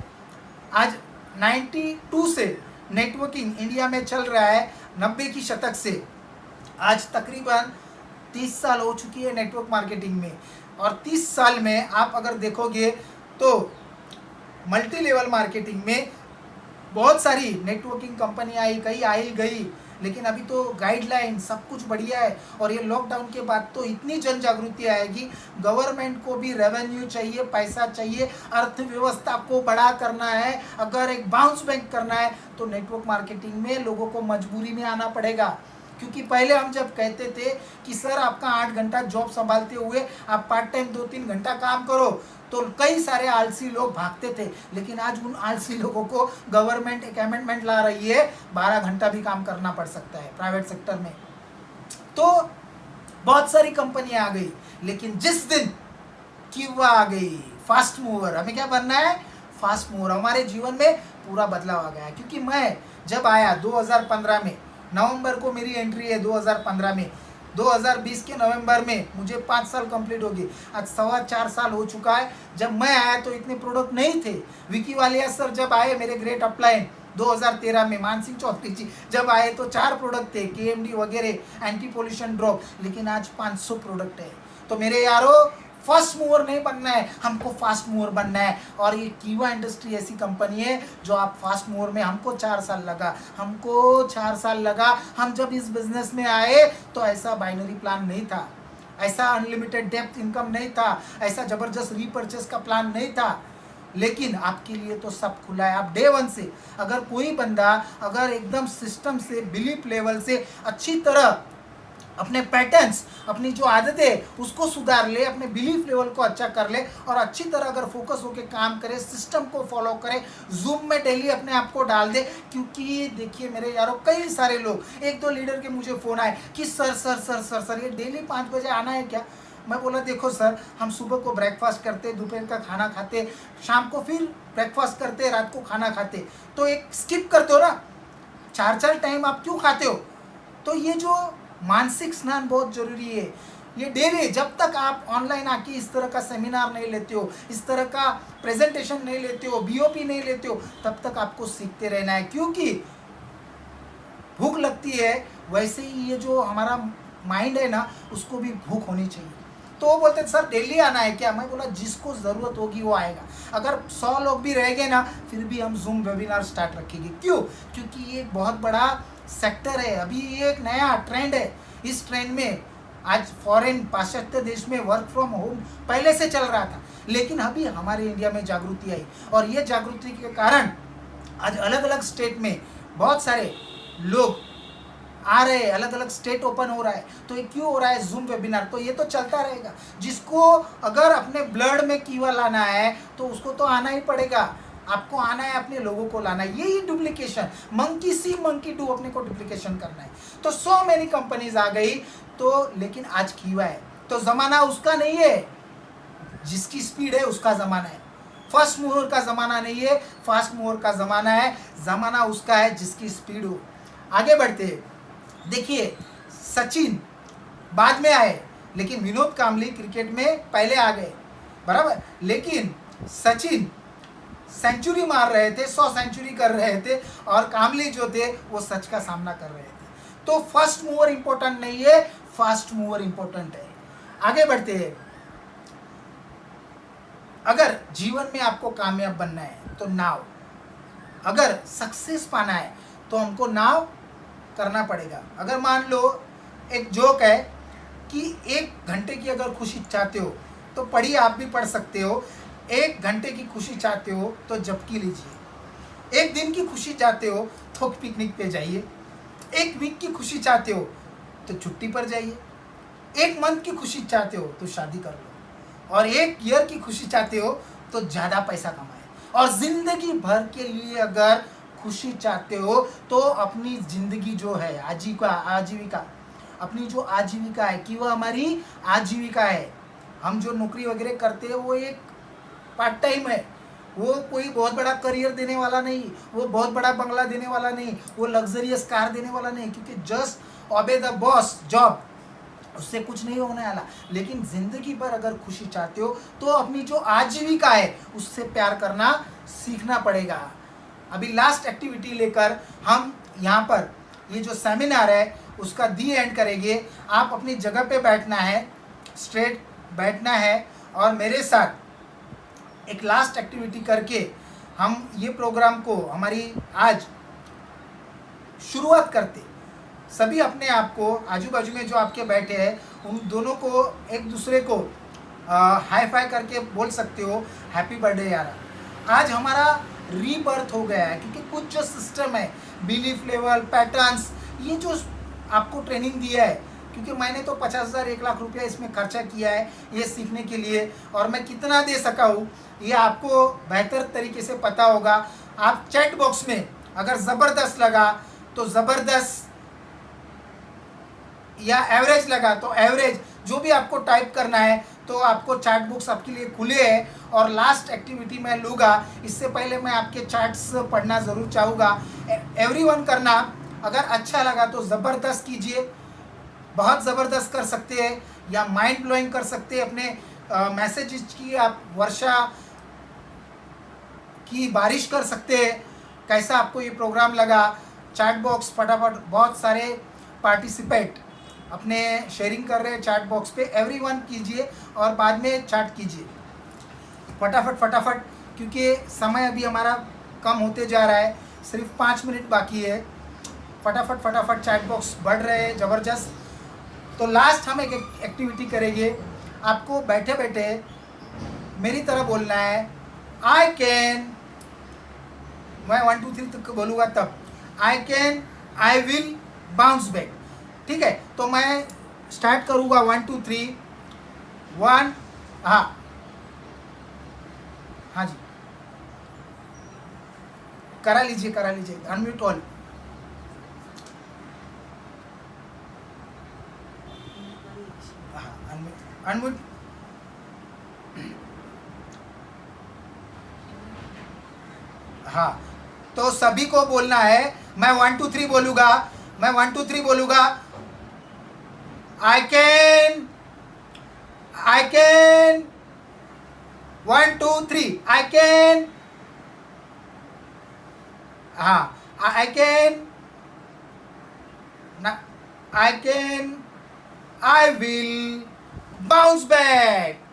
आज 92 से नेटवर्किंग इंडिया में चल रहा है, 90 की शतक से आज तकरीबन 30 साल हो चुकी है नेटवर्क मार्केटिंग में। और 30 साल में आप अगर देखोगे तो मल्टी लेवल मार्केटिंग में बहुत सारी नेटवर्किंग कंपनी आई, कई आई गई, लेकिन अभी तो गाइडलाइन सब कुछ बढ़िया है। और ये लॉकडाउन के बाद तो इतनी जन जागृति आएगी, गवर्नमेंट को भी रेवेन्यू चाहिए, पैसा चाहिए, अर्थव्यवस्था को बड़ा करना है, अगर एक बाउंस बैक करना है तो नेटवर्क मार्केटिंग में लोगों को मजबूरी में आना पड़ेगा। क्योंकि पहले हम जब कहते थे कि सर आपका 8 घंटा जॉब संभालते हुए आप पार्ट टाइम 2-3 घंटा काम करो, तो कई सारे आलसी लोग भागते थे। लेकिन आज उन आलसी लोगों को गवर्नमेंट एक अमेंडमेंट ला रही है, 12 घंटा भी काम करना पड़ सकता है प्राइवेट सेक्टर में। तो बहुत सारी कंपनियां आ गई, लेकिन जिस दिन क्यूबा आ गई, फास्ट मूवर, हमें क्या बनना है, फास्ट मूवर। हमारे जीवन में पूरा बदलाव आ गया। क्योंकि मैं जब आया 2015 में, नवंबर को मेरी एंट्री है 2015 में, 2020 के नवंबर में मुझे 5 साल कंप्लीट हो गई। आज 4.25 साल हो चुका है। जब मैं आया तो इतने प्रोडक्ट नहीं थे। विकी वालिया सर जब आए, मेरे ग्रेट अपलाइन 2013 में, मान सिंह चौधरी जी जब आए तो 4 प्रोडक्ट थे, KMD वगैरह, एंटी पोल्यूशन ड्रॉप, लेकिन आज 500 प्रोडक्ट है। तो मेरे यारो, फर्स्ट मूवर नहीं बनना है, हमको फास्ट मूवर बनना है। और ये कीवा इंडस्ट्री ऐसी कंपनी है जो आप फास्ट मूवर में, हमको 4 साल लगा। हम जब इस बिजनेस में आए तो ऐसा बाइनरी प्लान नहीं था। ऐसा अनलिमिटेड डेप्थ इनकम नहीं था, ऐसा ज़बरदस्त रीपर्चेस का प्लान नहीं था, लेकिन आपके लिए तो सब खुला है। आप डे वन से अगर कोई बंदा अगर एकदम सिस्टम से बिलीफ लेवल से अच्छी तरह अपने पैटर्न्स, अपनी जो आदतें उसको सुधार ले, अपने बिलीफ लेवल को अच्छा कर ले और अच्छी तरह अगर फोकस होकर काम करे, सिस्टम को फॉलो करे, जूम में डेली अपने आप को डाल दे। क्योंकि देखिए मेरे यारों, कई सारे लोग, एक दो लीडर के मुझे फ़ोन आए कि सर ये डेली 5 बजे आना है क्या? मैं बोला देखो सर, हम सुबह को ब्रेकफास्ट करते, दोपहर का खाना खाते, शाम को फिर ब्रेकफास्ट करते, रात को खाना खाते, तो एक स्किप करते हो ना, 4 टाइम आप क्यों खाते हो? तो ये जो मानसिक स्नान बहुत जरूरी है। ये डेली जब तक आप ऑनलाइन आके इस तरह का सेमिनार नहीं लेते हो, इस तरह का प्रेजेंटेशन नहीं लेते हो, बीओपी नहीं लेते हो, तब तक आपको सीखते रहना है। क्योंकि भूख लगती है, वैसे ही ये जो हमारा माइंड है ना, उसको भी भूख होनी चाहिए। तो वो बोलते सर डेली आना है क्या? मैं बोला जिसको ज़रूरत होगी वो आएगा। अगर 100 लोग भी रहेंगे ना, फिर भी हम जूम वेबिनार स्टार्ट रखेंगे। क्यों? क्योंकि ये एक बहुत बड़ा सेक्टर है, अभी ये एक नया ट्रेंड है। इस ट्रेंड में आज फॉरेन पाश्चात्य देश में वर्क फ्रॉम होम पहले से चल रहा था, लेकिन अभी हमारे इंडिया में जागृति आई, और ये जागृति के कारण आज अलग अलग स्टेट में बहुत सारे लोग आ रहे हैं, अलग अलग स्टेट ओपन हो रहा है। तो ये क्यों हो रहा है? Zoom webinar. तो ये तो चलता रहेगा। जिसको अगर अपने ब्लड में कीवा लाना है तो उसको तो आना ही पड़ेगा। आपको आना है, अपने लोगों को लाना है। यही duplication, monkey C monkey do, अपने को डुप्लीकेशन करना है। तो सो मेनी कंपनीज आ गई, तो लेकिन आज कीवा है, तो ज़माना उसका नहीं है, जिसकी स्पीड है उसका ज़माना है। फर्स्ट मूवर का ज़माना नहीं है, फास्ट मूवर का ज़माना है। ज़माना उसका है जिसकी स्पीड हो। आगे बढ़ते हैं। देखिए सचिन बाद में आए, लेकिन विनोद कांबली क्रिकेट में पहले आ गए, बराबर। लेकिन सचिन सेंचुरी मार रहे थे, 100 सेंचुरी कर रहे थे, और कांबली जो थे वो सच का सामना कर रहे थे। तो फर्स्ट मूवर इंपॉर्टेंट नहीं है, फास्ट मूवर इंपॉर्टेंट है। आगे बढ़ते हैं। अगर जीवन में आपको कामयाब बनना है तो नाव, अगर सक्सेस पाना है तो हमको नाव करना पड़ेगा। अगर मान लो एक जोक है कि 1 घंटे की अगर खुशी चाहते हो तो पढ़िए, आप भी पढ़ सकते हो। 1 घंटे की खुशी चाहते हो तो झपकी लीजिए। 1 दिन की खुशी चाहते हो तो पिकनिक पे जाइए। 1 वीक की खुशी चाहते हो तो छुट्टी पर जाइए। 1 मंथ की खुशी चाहते हो तो शादी कर लो। और 1 ईयर की खुशी चाहते हो तो ज़्यादा पैसा कमाए। और ज़िंदगी भर के लिए अगर खुशी चाहते हो तो अपनी ज़िंदगी जो है, आजीविका, अपनी जो आजीविका है, कि वह हमारी आजीविका है। हम जो नौकरी वगैरह करते हैं वो एक पार्ट टाइम है, वो कोई बहुत बड़ा करियर देने वाला नहीं, वो बहुत बड़ा बंगला देने वाला नहीं, वो लग्जरियस कार देने वाला नहीं, क्योंकि just obey the boss job, उससे कुछ नहीं होने वाला। लेकिन ज़िंदगी भर अगर खुशी चाहते हो तो अपनी जो आजीविका है उससे प्यार करना सीखना पड़ेगा। अभी लास्ट एक्टिविटी लेकर हम यहाँ पर ये जो सेमिनार है उसका दी एंड करेंगे। आप अपनी जगह पे बैठना है, स्ट्रेट बैठना है, और मेरे साथ एक लास्ट एक्टिविटी करके हम ये प्रोग्राम को हमारी आज शुरुआत करते। सभी अपने आप को, आजू बाजू में जो आपके बैठे हैं उन दोनों को, एक दूसरे को हाई फाई करके बोल सकते हो हैप्पी बर्थडे यार। आज हमारा रीबर्थ हो गया है, क्योंकि कुछ जो सिस्टम है, बिलीफ लेवल, पैटर्न्स, ये जो आपको ट्रेनिंग दिया है, क्योंकि मैंने तो 50,000 1 लाख रुपया इसमें खर्चा किया है ये सीखने के लिए, और मैं कितना दे सका हूँ ये आपको बेहतर तरीके से पता होगा। आप चैट बॉक्स में अगर ज़बरदस्त लगा तो ज़बरदस्त, या एवरेज लगा तो एवरेज, जो भी आपको टाइप करना है, तो आपको चैट बॉक्स आपके लिए खुले हैं। और लास्ट एक्टिविटी मैं लूँगा, इससे पहले मैं आपके चैट्स पढ़ना ज़रूर चाहूँगा। एवरीवन करना, अगर अच्छा लगा तो ज़बरदस्त कीजिए, बहुत ज़बरदस्त कर सकते हैं, या माइंड ब्लोइंग कर सकते हैं। अपने मैसेजेस की आप वर्षा की बारिश कर सकते हैं। कैसा आपको ये प्रोग्राम लगा? चैट बॉक्स फटाफट, बहुत सारे पार्टिसिपेट अपने शेयरिंग कर रहे हैं चैट बॉक्स पे, एवरीवन कीजिए और बाद में चैट कीजिए फटाफट, क्योंकि समय अभी हमारा कम होते जा रहा है, सिर्फ 5 मिनट बाकी है। फटाफट चैट बॉक्स बढ़ रहे हैं ज़बरदस्त। तो लास्ट हम एक एक्टिविटी करेंगे, आपको बैठे बैठे मेरी तरह बोलना है आई कैन, मैं 1 2 3 तक बोलूँगा तब I can, I will, bounce back. ठीक है, तो मैं स्टार्ट करूँगा 1 2 3 1। हाँ हाँ जी, करा लीजिए अनम्यूट ऑल। हाँ अनम्यूट। हाँ, तो सभी को बोलना है, मैं 1 2 3 बोलूँगा, मैं 1 2 3 बोलूँगा, आई कैन 1 2 3 आई कैन, हाँ I can, I can, I will, bounce back.